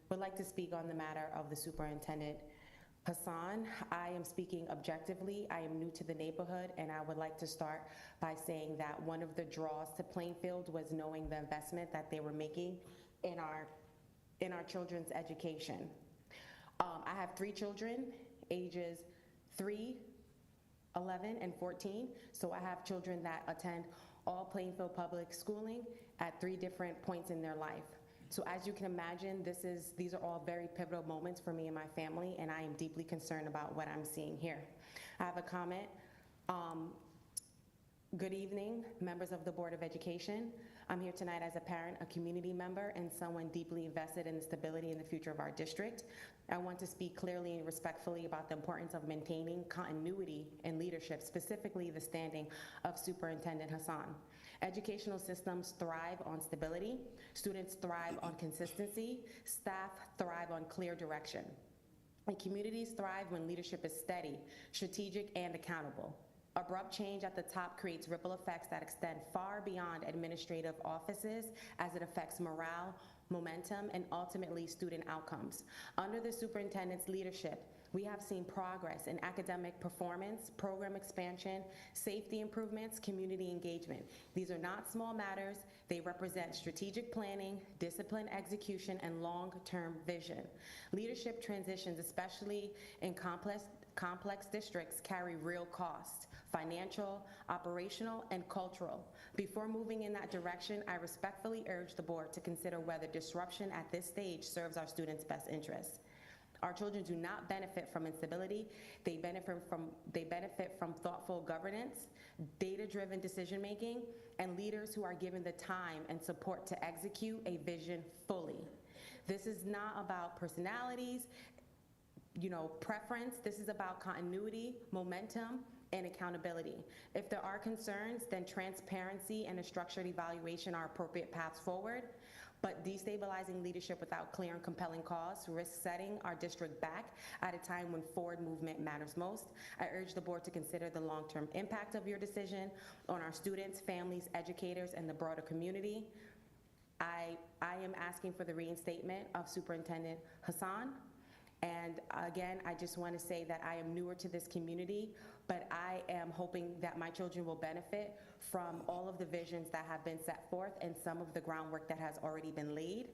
would like to speak on the matter of the Superintendent Hassan. I am speaking objectively. I am new to the neighborhood, and I would like to start by saying that one of the draws to Plainfield was knowing the investment that they were making in our children's education. I have 3 children, ages 3, 11, and 14. So I have children that attend all Plainfield public schooling at 3 different points in their life. So as you can imagine, these are all very pivotal moments for me and my family, and I am deeply concerned about what I'm seeing here. I have a comment. Good evening, members of the Board of Education. I'm here tonight as a parent, a community member, and someone deeply invested in the stability and the future of our district. I want to speak clearly and respectfully about the importance of maintaining continuity in leadership, specifically the standing of Superintendent Hassan. Educational systems thrive on stability, students thrive on consistency, staff thrive on clear direction. And communities thrive when leadership is steady, strategic, and accountable. Abrupt change at the top creates ripple effects that extend far beyond administrative offices as it affects morale, momentum, and ultimately student outcomes. Under the superintendent's leadership, we have seen progress in academic performance, program expansion, safety improvements, community engagement. These are not small matters. They represent strategic planning, disciplined execution, and long-term vision. Leadership transitions, especially in complex districts, carry real costs: financial, operational, and cultural. Before moving in that direction, I respectfully urge the board to consider whether disruption at this stage serves our students' best interests. Our children do not benefit from instability. They benefit from thoughtful governance, data-driven decision-making, and leaders who are given the time and support to execute a vision fully. This is not about personalities, preference. This is about continuity, momentum, and accountability. If there are concerns, then transparency and a structured evaluation are appropriate paths forward. But destabilizing leadership without clear and compelling cause risks setting our district back at a time when forward movement matters most. I urge the board to consider the long-term impact of your decision on our students, families, educators, and the broader community. I am asking for the reinstatement of Superintendent Hassan. And again, I just want to say that I am newer to this community, but I am hoping that my children will benefit from all of the visions that have been set forth and some of the groundwork that has already been laid.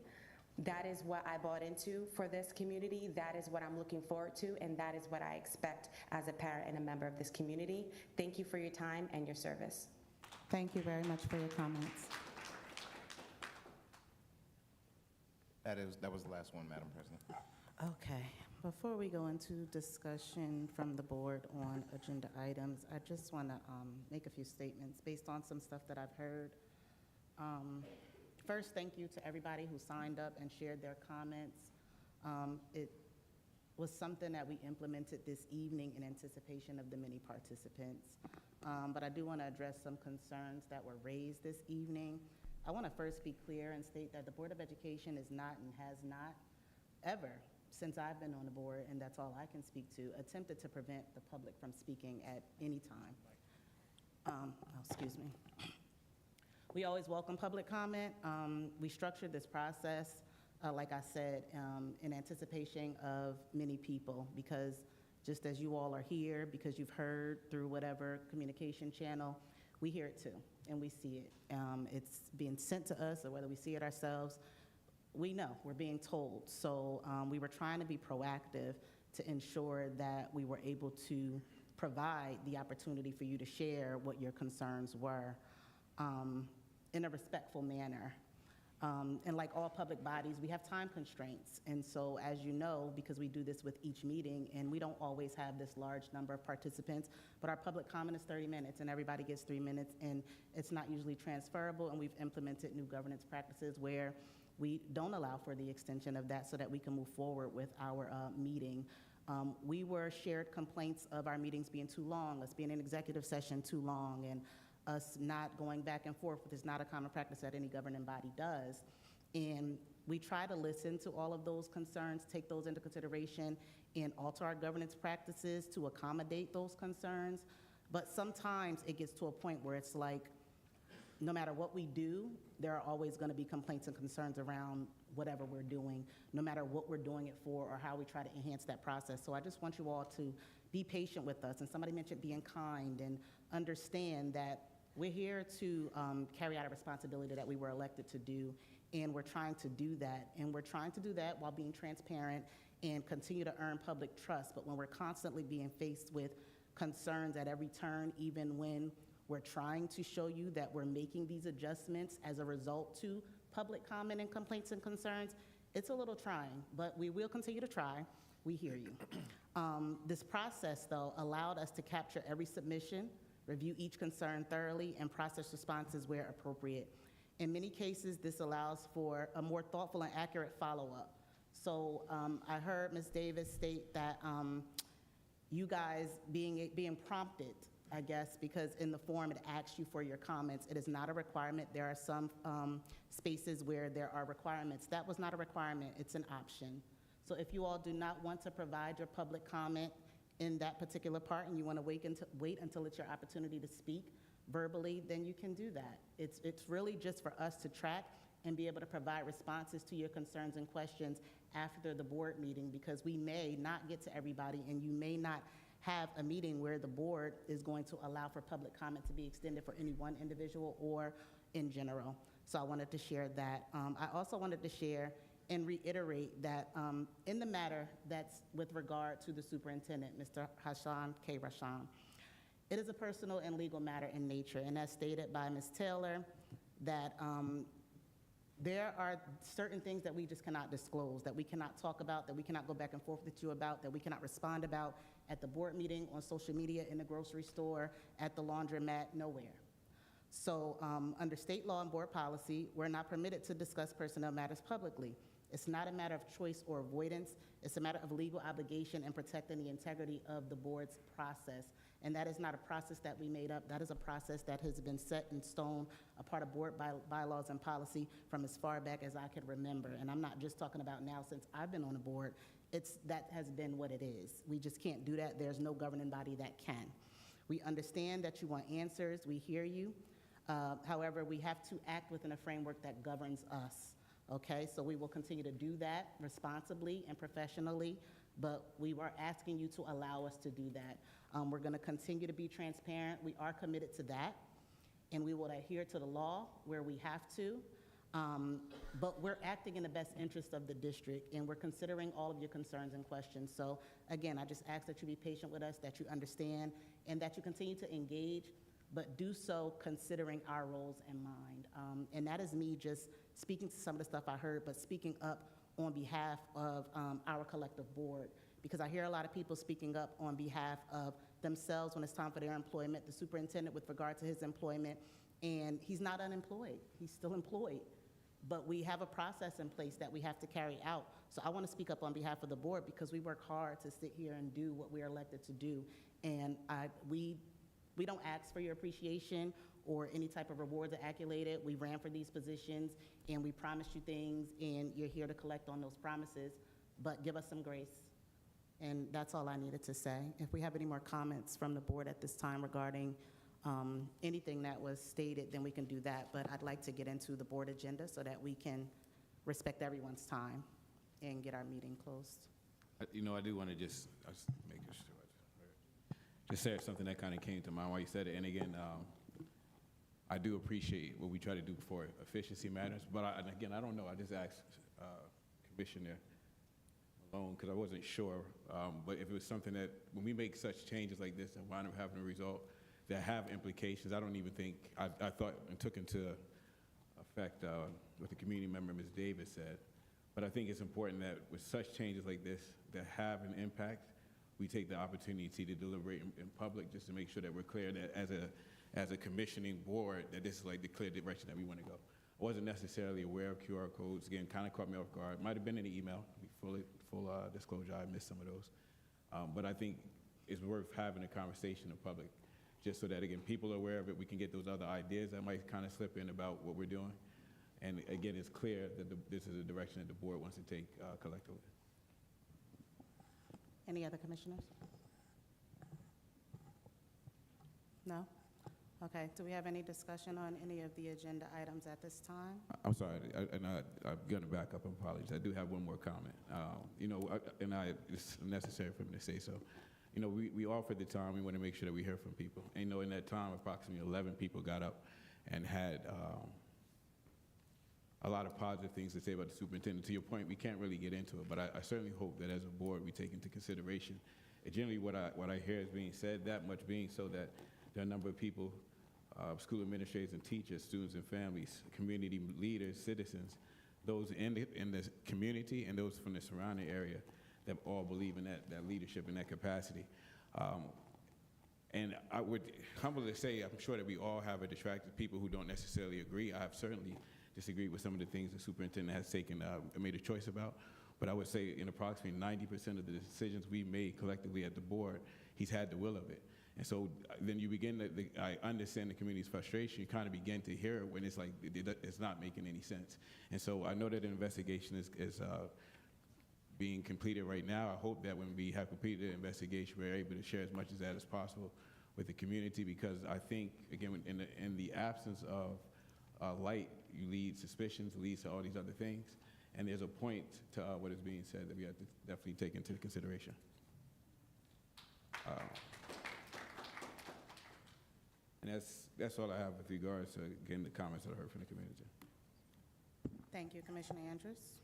That is what I bought into for this community. That is what I'm looking forward to, and that is what I expect as a parent and a member of this community. Thank you for your time and your service. Thank you very much for your comments. That was the last one, Madam President. Okay, before we go into discussion from the board on agenda items, I just want to make a few statements based on some stuff that I've heard. First, thank you to everybody who signed up and shared their comments. It was something that we implemented this evening in anticipation of the many participants. But I do want to address some concerns that were raised this evening. I want to first be clear and state that the Board of Education is not and has not ever, since I've been on the board, and that's all I can speak to, attempted to prevent the public from speaking at any time. Excuse me. We always welcome public comment. We structured this process, like I said, in anticipation of many people, because just as you all are here because you've heard through whatever communication channel, we hear it too, and we see it. It's being sent to us, or whether we see it ourselves, we know, we're being told. So we were trying to be proactive to ensure that we were able to provide the opportunity for you to share what your concerns were in a respectful manner. And like all public bodies, we have time constraints. And so, as you know, because we do this with each meeting, and we don't always have this large number of participants, but our public comment is 30 minutes, and everybody gets 3 minutes, and it's not usually transferable, and we've implemented new governance practices where we don't allow for the extension of that so that we can move forward with our meeting. We were shared complaints of our meetings being too long, us being in executive session too long, and us not going back and forth, which is not a common practice that any governing body does. And we try to listen to all of those concerns, take those into consideration, and alter our governance practices to accommodate those concerns. But sometimes it gets to a point where it's like, no matter what we do, there are always going to be complaints and concerns around whatever we're doing, no matter what we're doing it for or how we try to enhance that process. So I just want you all to be patient with us. And somebody mentioned being kind, and understand that we're here to carry out a responsibility that we were elected to do, and we're trying to do that. And we're trying to do that while being transparent and continue to earn public trust. But when we're constantly being faced with concerns at every turn, even when we're trying to show you that we're making these adjustments as a result to public comment and complaints and concerns, it's a little trying, but we will continue to try. We hear you. This process, though, allowed us to capture every submission, review each concern thoroughly, and process responses where appropriate. In many cases, this allows for a more thoughtful and accurate follow-up. So I heard Ms. Davis state that you guys being prompted, I guess, because in the form it asks you for your comments. It is not a requirement. There are some spaces where there are requirements. That was not a requirement, it's an option. So if you all do not want to provide your public comment in that particular part, and you want to wait until it's your opportunity to speak verbally, then you can do that. It's really just for us to track and be able to provide responses to your concerns and questions after the board meeting, because we may not get to everybody, and you may not have a meeting where the board is going to allow for public comment to be extended for any one individual or in general. So I wanted to share that. I also wanted to share and reiterate that in the matter that's with regard to the superintendent, Mr. Hassan K. Rashan, it is a personal and legal matter in nature, and as stated by Ms. Taylor, that there are certain things that we just cannot disclose, that we cannot talk about, that we cannot go back and forth with you about, that we cannot respond about at the board meeting, on social media, in the grocery store, at the laundromat, nowhere. So under state law and board policy, we're not permitted to discuss personnel matters publicly. It's not a matter of choice or avoidance. It's a matter of legal obligation and protecting the integrity of the board's process. And that is not a process that we made up. That is a process that has been set in stone, a part of board bylaws and policy from as far back as I can remember. And I'm not just talking about now since I've been on the board. That has been what it is. We just can't do that. There's no governing body that can. We understand that you want answers. We hear you. However, we have to act within a framework that governs us. Okay, so we will continue to do that responsibly and professionally, but we are asking you to allow us to do that. We're going to continue to be transparent. We are committed to that, and we will adhere to the law where we have to, but we're acting in the best interest of the district, and we're considering all of your concerns and questions. So again, I just ask that you be patient with us, that you understand, and that you continue to engage, but do so considering our roles in mind. And that is me just speaking to some of the stuff I heard, but speaking up on behalf of our collective board, because I hear a lot of people speaking up on behalf of themselves when it's time for their employment, the superintendent with regard to his employment, and he's not unemployed, he's still employed. But we have a process in place that we have to carry out. So I want to speak up on behalf of the board, because we work hard to sit here and do what we are elected to do. And we don't ask for your appreciation or any type of rewards or accolade. We ran for these positions, and we promised you things, and you're here to collect on those promises, but give us some grace. And that's all I needed to say. If we have any more comments from the board at this time regarding anything that was stated, then we can do that. But I'd like to get into the board agenda so that we can respect everyone's time and get our meeting closed. You know, I do want to just make sure just say something that kind of came to mind while you said it. And again, I do appreciate what we try to do for efficiency matters, but and again, I don't know. I just asked Commissioner Malone because I wasn't sure. But if it was something that, when we make such changes like this and wind up having a result that have implications, I don't even think, I thought and took into effect what the community member, Ms. Davis, said. But I think it's important that with such changes like this that have an impact, we take the opportunity to deliberate in public just to make sure that we're clear that as a commissioning board, that this is like the clear direction that we want to go. I wasn't necessarily aware of QR codes. Again, kind of caught me off guard. Might have been in the email. Full disclosure, I missed some of those. But I think it's worth having a conversation in public, just so that, again, people are aware of it. We can get those other ideas that might kind of slip in about what we're doing. And again, it's clear that this is a direction that the board wants to take collectively. Any other commissioners? No? Okay, do we have any discussion on any of the agenda items at this time? I'm sorry, I'm going to back up and apologize. I do have one more comment. It's necessary for me to say so. We offered the time. We want to make sure that we hear from people. And in that time, approximately 11 people got up and had a lot of positive things to say about the superintendent. To your point, we can't really get into it, but I certainly hope that as a board we take into consideration generally what I hear is being said, that much being so that there are a number of people, school administrators and teachers, students and families, community leaders, citizens, those in the community and those from the surrounding area that all believe in that leadership and that capacity. And I would humbly say, I'm sure that we all have a detracted people who don't necessarily agree. I have certainly disagreed with some of the things the superintendent has taken, made a choice about. But I would say in approximately 90% of the decisions we made collectively at the board, he's had the will of it. And so then you begin I understand the community's frustration. You kind of begin to hear it when it's like, it's not making any sense. And so I know that an investigation is being completed right now. I hope that when we have completed the investigation, we're able to share as much of that as possible with the community, because I think, again, in the absence of light, you lead suspicions, leads to all these other things. And there's a point to what is being said that we have to definitely take into consideration. And that's all I have with regards to, again, the comments that I heard from the community. Thank you, Commissioner Andrews.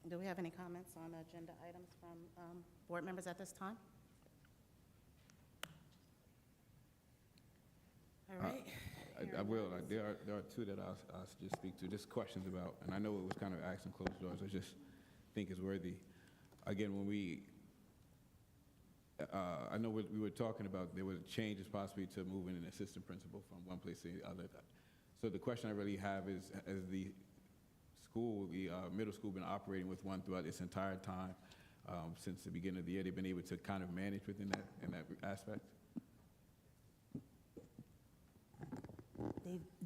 Do we have any comments on agenda items from board members at this time? All right. I will. There are two that I'll just speak to. Just questions about, and I know it was kind of asked in closed doors. I just think it's worthy. Again, when I know we were talking about there were changes possibly to moving an assistant principal from one place to the other. So the question I really have is, has the school, the middle school, been operating with one throughout its entire time since the beginning of the year? They've been able to kind of manage within that aspect?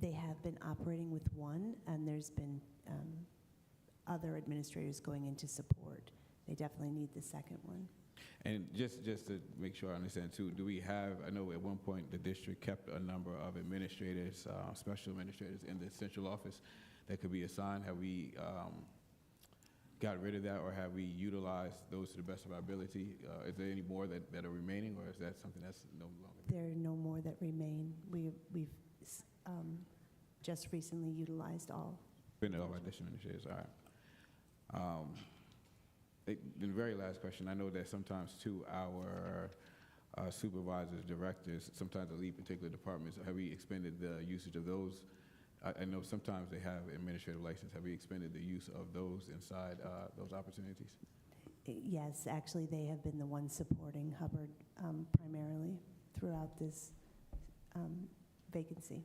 They have been operating with one, and there's been other administrators going into support. They definitely need the second one. And just to make sure I understand too, do we have, I know at one point the district kept a number of administrators, special administrators in the central office that could be assigned. Have we got rid of that, or have we utilized those to the best of our ability? Is there any more that are remaining, or is that something that's no longer? There are no more that remain. We've just recently utilized all. Been all our district administrators, all right. The very last question, I know that sometimes too our supervisors, directors, sometimes they lead particular departments. Have we expended the usage of those? I know sometimes they have administrative license. Have we expended the use of those inside those opportunities? Yes, actually they have been the ones supporting Hubbard primarily throughout this vacancy.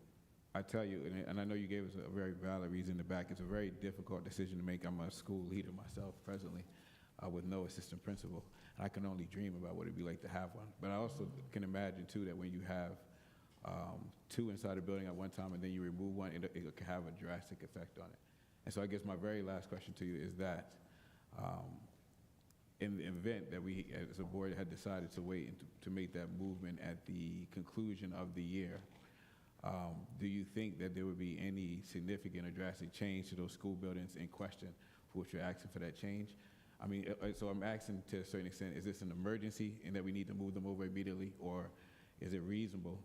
I tell you, and I know you gave us a very valid reason in the back. It's a very difficult decision to make. I'm a school leader myself presently with no assistant principal. I can only dream about what it'd be like to have one. But I also can imagine too that when you have two inside a building at one time and then you remove one, it can have a drastic effect on it. And so I guess my very last question to you is that in the event that we as a board had decided to wait and to make that movement at the conclusion of the year, do you think that there would be any significant or drastic change to those school buildings in question for which you're asking for that change? I mean, so I'm asking to a certain extent, is this an emergency and that we need to move them over immediately, or is it reasonable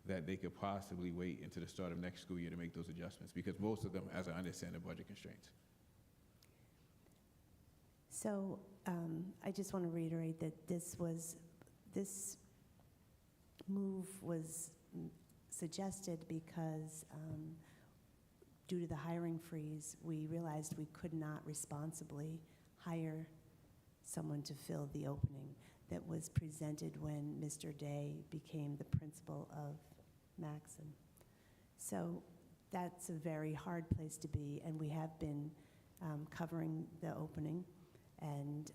that they could possibly wait until the start of next school year to make those adjustments? Because most of them, as I understand, are budget constraints. So I just want to reiterate that this move was suggested because due to the hiring freeze, we realized we could not responsibly hire someone to fill the opening that was presented when Mr. Day became the principal of Maxon. So that's a very hard place to be, and we have been covering the opening. And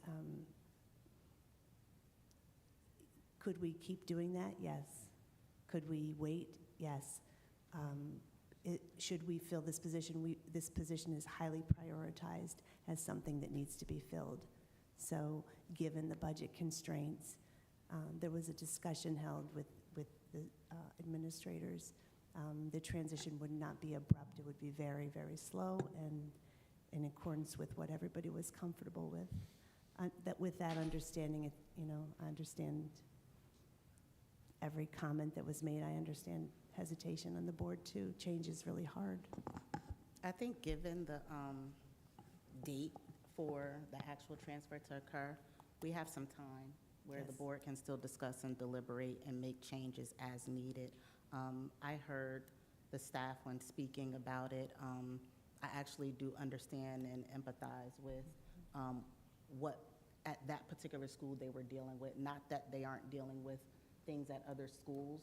could we keep doing that? Yes. Could we wait? Yes. Should we fill this position? This position is highly prioritized as something that needs to be filled. So given the budget constraints, there was a discussion held with the administrators. The transition would not be abrupt. It would be very, very slow and in accordance with what everybody was comfortable with. With that understanding, I understand every comment that was made. I understand hesitation on the board too. Change is really hard. I think given the date for the actual transfer to occur, we have some time where the board can still discuss and deliberate and make changes as needed. I heard the staff when speaking about it. I actually do understand and empathize with what at that particular school they were dealing with. Not that they aren't dealing with things at other schools,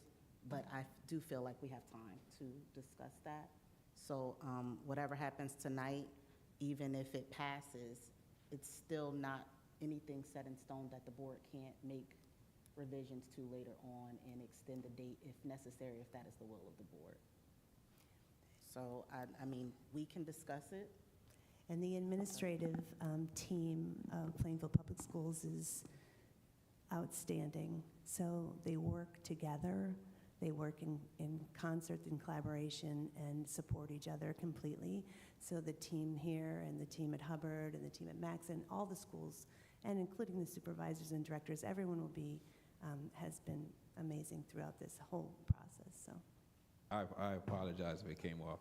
but I do feel like we have time to discuss that. So whatever happens tonight, even if it passes, it's still not anything set in stone that the board can't make revisions to later on and extend the date if necessary, if that is the will of the board. So, I mean, we can discuss it. And the administrative team of Plainfield Public Schools is outstanding. So they work together. They work in concert and collaboration and support each other completely. So the team here and the team at Hubbard and the team at Maxon, all the schools, and including the supervisors and directors, everyone will be, has been amazing throughout this whole process. So. I apologize if it came off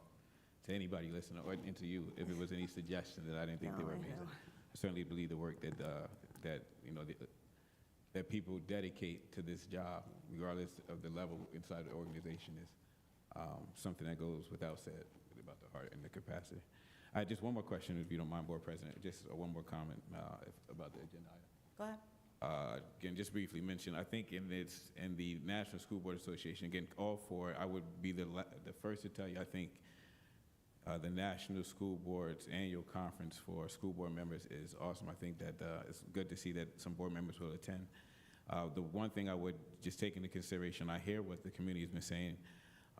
to anybody listening or into you if it was any suggestion that I didn't think they were amazing. I certainly believe the work that that people dedicate to this job, regardless of the level inside the organization, is something that goes without said about the heart and the capacity. I had just one more question, if you don't mind, Board President. Just one more comment about the agenda item. Go ahead. Again, just briefly mention, I think in the National School Board Association, again, all for it, I would be the first to tell you, I think the National School Board's annual conference for school board members is awesome. I think that it's good to see that some board members will attend. The one thing I would just take into consideration, I hear what the community has been saying.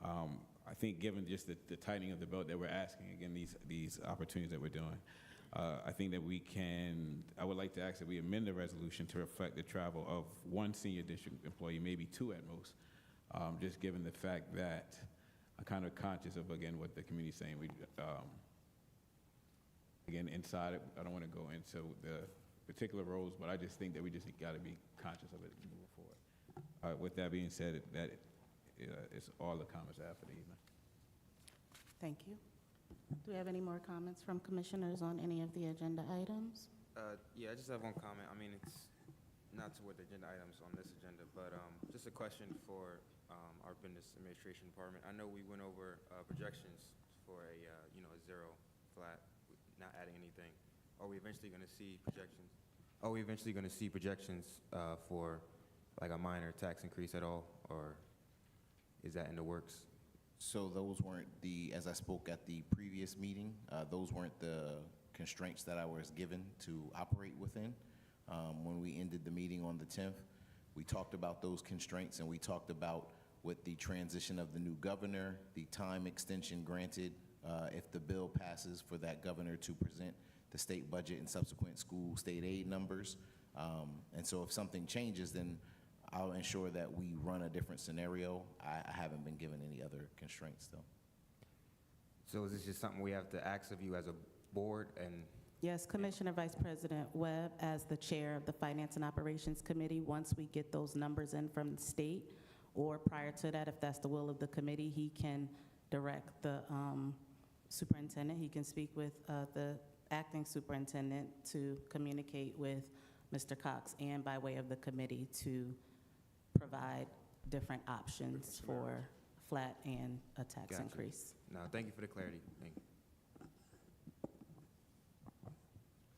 I think given just the tightening of the belt that we're asking, again, these opportunities that we're doing, I think that I would like to ask that we amend the resolution to reflect the travel of one senior district employee, maybe two at most, just given the fact that I'm kind of conscious of, again, what the community is saying. Again, inside, I don't want to go into the particular roles, but I just think that we just got to be conscious of it moving forward. With that being said, it's all the comments I have for the evening. Thank you. Do we have any more comments from commissioners on any of the agenda items? Yeah, I just have one comment. I mean, it's not toward the agenda items on this agenda, but just a question for our business administration department. I know we went over projections for a zero flat, not adding anything. Are we eventually going to see projections? Are we eventually going to see projections for like a minor tax increase at all, or is that in the works? So those weren't as I spoke at the previous meeting, those weren't the constraints that I was given to operate within. When we ended the meeting on the 10th, we talked about those constraints, and we talked about with the transition of the new governor, the time extension granted if the bill passes for that governor to present the state budget and subsequent school state aid numbers. And so if something changes, then I'll ensure that we run a different scenario. I haven't been given any other constraints, though. So is this just something we have to ask of you as a board? And Yes, Commissioner Vice President Webb, as the chair of the Finance and Operations Committee, once we get those numbers in from the state, or prior to that, if that's the will of the committee, he can direct the superintendent. He can speak with the acting superintendent to communicate with Mr. Cox and by way of the committee to provide different options for flat and a tax Gotcha. increase. No, thank you for the clarity. Thank you.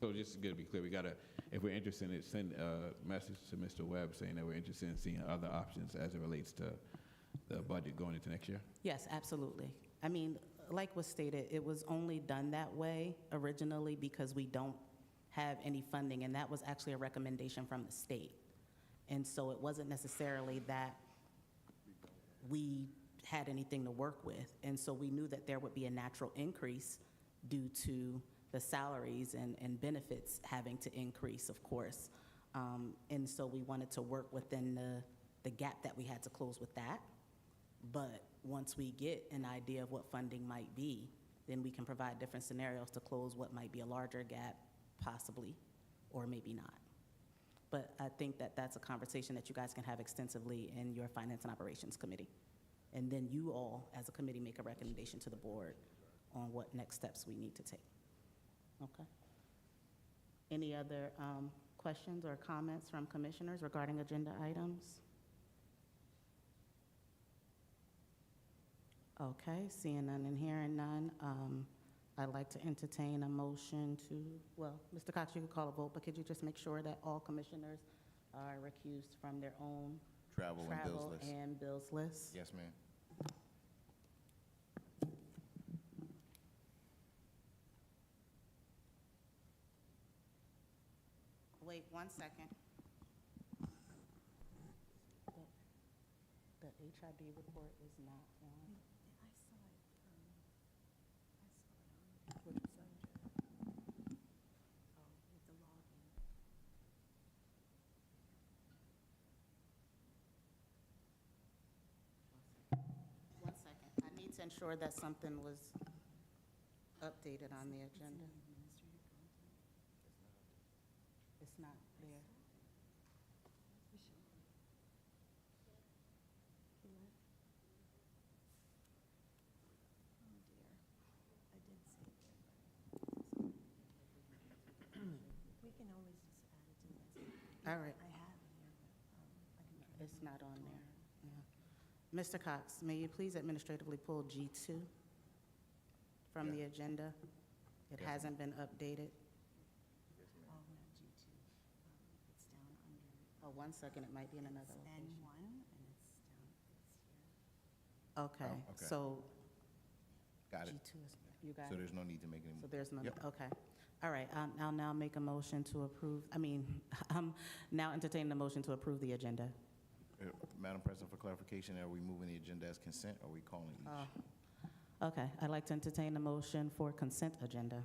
So just to be clear, we gotta, if we're interested in it, send a message to Mr. Webb saying that we're interested in seeing other options as it relates to the budget going into next year? Yes, absolutely. I mean, like was stated, it was only done that way originally because we don't have any funding, and that was actually a recommendation from the state. And so it wasn't necessarily that we had anything to work with. And so we knew that there would be a natural increase due to the salaries and benefits having to increase, of course. And so we wanted to work within the gap that we had to close with that. But once we get an idea of what funding might be, then we can provide different scenarios to close what might be a larger gap, possibly, or maybe not. But I think that that's a conversation that you guys can have extensively in your Finance and Operations Committee. And then you all, as a committee, make a recommendation to the board on what next steps we need to take. Okay. Any other questions or comments from commissioners regarding agenda items? Okay, seeing none and hearing none, I'd like to entertain a motion to, well, Mr. Cox, you can call a vote, but could you just make sure that all commissioners are recused from their own Travel and bills list. and bills list? Yes, ma'am. Wait 1 second. The HIB report is not on. One second. I need to ensure that something was updated on the agenda. It's not there. We can always just add it to the next. All right. I have it here, but I can. It's not on there. Yeah. Mr. Cox, may you please administratively pull G2 from the agenda? It Yes, hasn't been updated. Oh, not G2. It's down under. Oh, 1 second, it might be in another It's location. N1, and it's down, it's here. Okay, Oh, okay. so Got it. G2 is, you got So it? there's no need to make any. So there's no, Yep. okay. All right, I'll now make a motion to approve, I'm now entertaining the motion to approve the agenda. Madam President, for clarification, are we moving the agenda as consent, or are we calling each? Okay, I'd like to entertain the motion for consent agenda.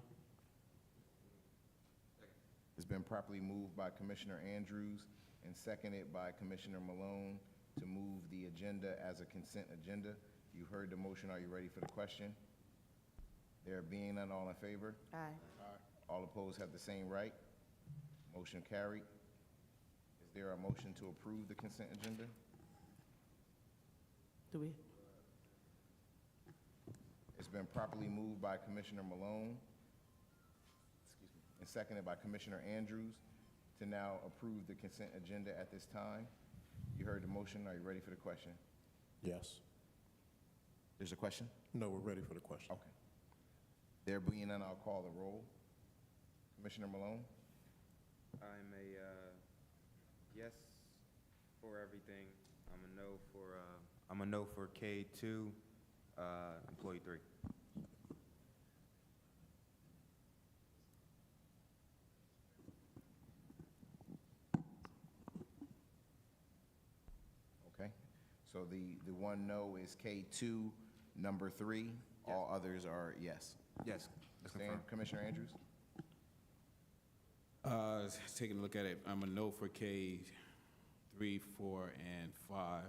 It's been properly moved by Commissioner Andrews and seconded by Commissioner Malone to move the agenda as a consent agenda. You heard the motion. Are you ready for the question? There being none, all in favor? Aye. All opposed have the same right. Motion carried. Is there a motion to approve the consent agenda? Do we? It's been properly moved by Commissioner Malone and seconded by Commissioner Andrews to now approve the consent agenda at this time. You heard the motion. Are you ready for the question? Yes. There's a question? No, we're ready for the question. Okay. There being none, I'll call the roll. Commissioner Malone? I'm a yes for everything. I'm a no for K2, employee 3. Okay. So the one no is K2, number 3. All others are yes. Yes. Commissioner Andrews? Taking a look at it, I'm a no for K3, 4, and 5.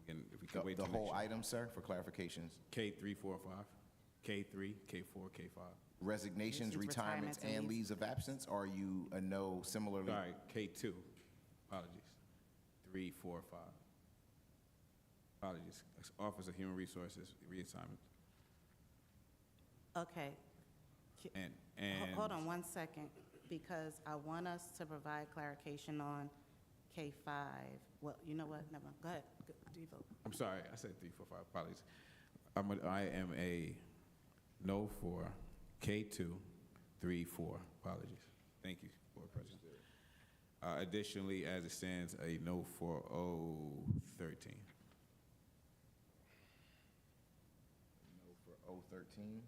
Again, if we could wait The till whole next item, sir, for clarifications? K3, 4, 5, K3, K4, K5. Resignations, It's retirements, retirements and and leaves of absence? Or are you a no similarly? Sorry, K2, apologies. 3, 4, 5. Apologies. Office of Human Resources, reassignment. Okay. And Hold on 1 second, because I want us to provide clarification on K5. Well, you know what? Never mind. Go ahead. Do you vote? I'm sorry, I said 3, 4, 5. Apologies. I am a no for K2, 3, 4. Apologies. Thank you, Board President. Additionally, as it stands, a no for O13. No for O13.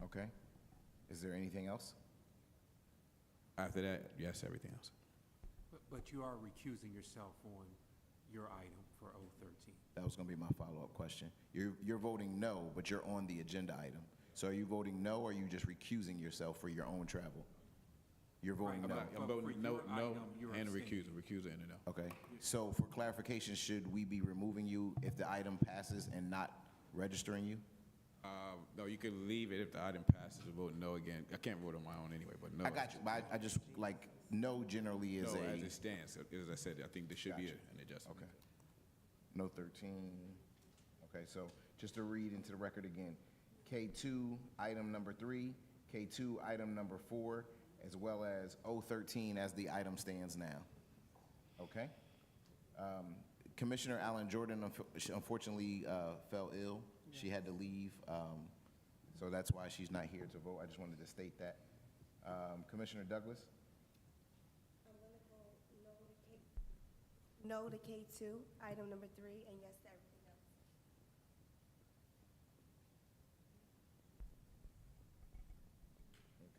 Okay. Is there anything else? After that, yes, everything else. But you are recusing yourself on your item for O13. That was going to be my follow-up question. You're voting no, but you're on the agenda item. So are you voting no, or are you just recusing yourself for your own travel? You're voting no. I'm voting no, and a recusal and a no. Okay. So for clarification, should we be removing you if the item passes and not registering you? No, you could leave it if the item passes and vote no again. I can't vote on my own anyway, but no. I got you. But I just, like, no generally is No, a... as it stands, as I said, I think there should be an adjustment. Okay. No 13. Okay, so just to read into the record again, K2, item number 3, K2, item number 4, as well as O13 as the item stands now. Okay? Commissioner Allen Jordan unfortunately fell ill. She had to leave, so that's why she's not here to vote. I just wanted to state that. Commissioner Douglas? I'm going to vote no to K2, item number 3, and yes to everything else.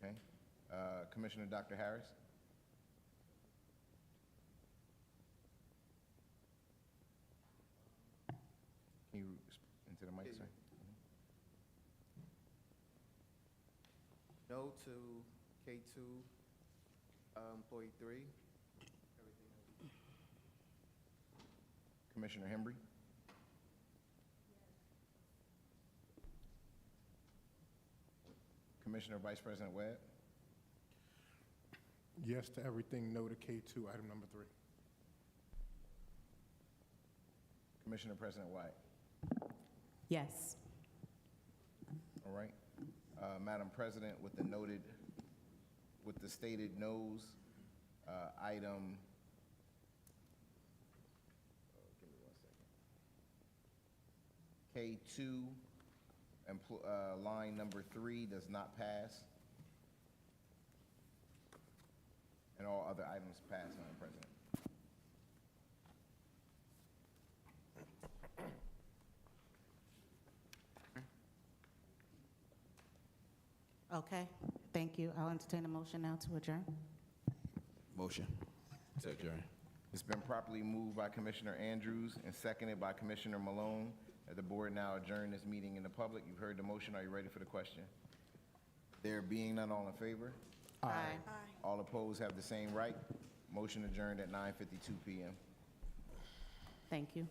Okay. Commissioner Dr. Harris? Can you into the mic, sir? No to K2, employee 3. Commissioner Hembry? Commissioner Vice President Webb? Yes to everything, no to K2, item number 3. Commissioner President White? Yes. All right. Madam President, with the stated noes, item, give me 1 second. K2, line number 3 does not pass. And all other items pass, Madam President. Okay, thank you. I'll entertain a motion now to adjourn. Motion to adjourn. It's been properly moved by Commissioner Andrews and seconded by Commissioner Malone that the board now adjourn this meeting in the public. You've heard the motion. Are you ready for the question? There being none, all in favor? Aye. All opposed have the same right. Motion adjourned at 9:52 p.m. Thank you.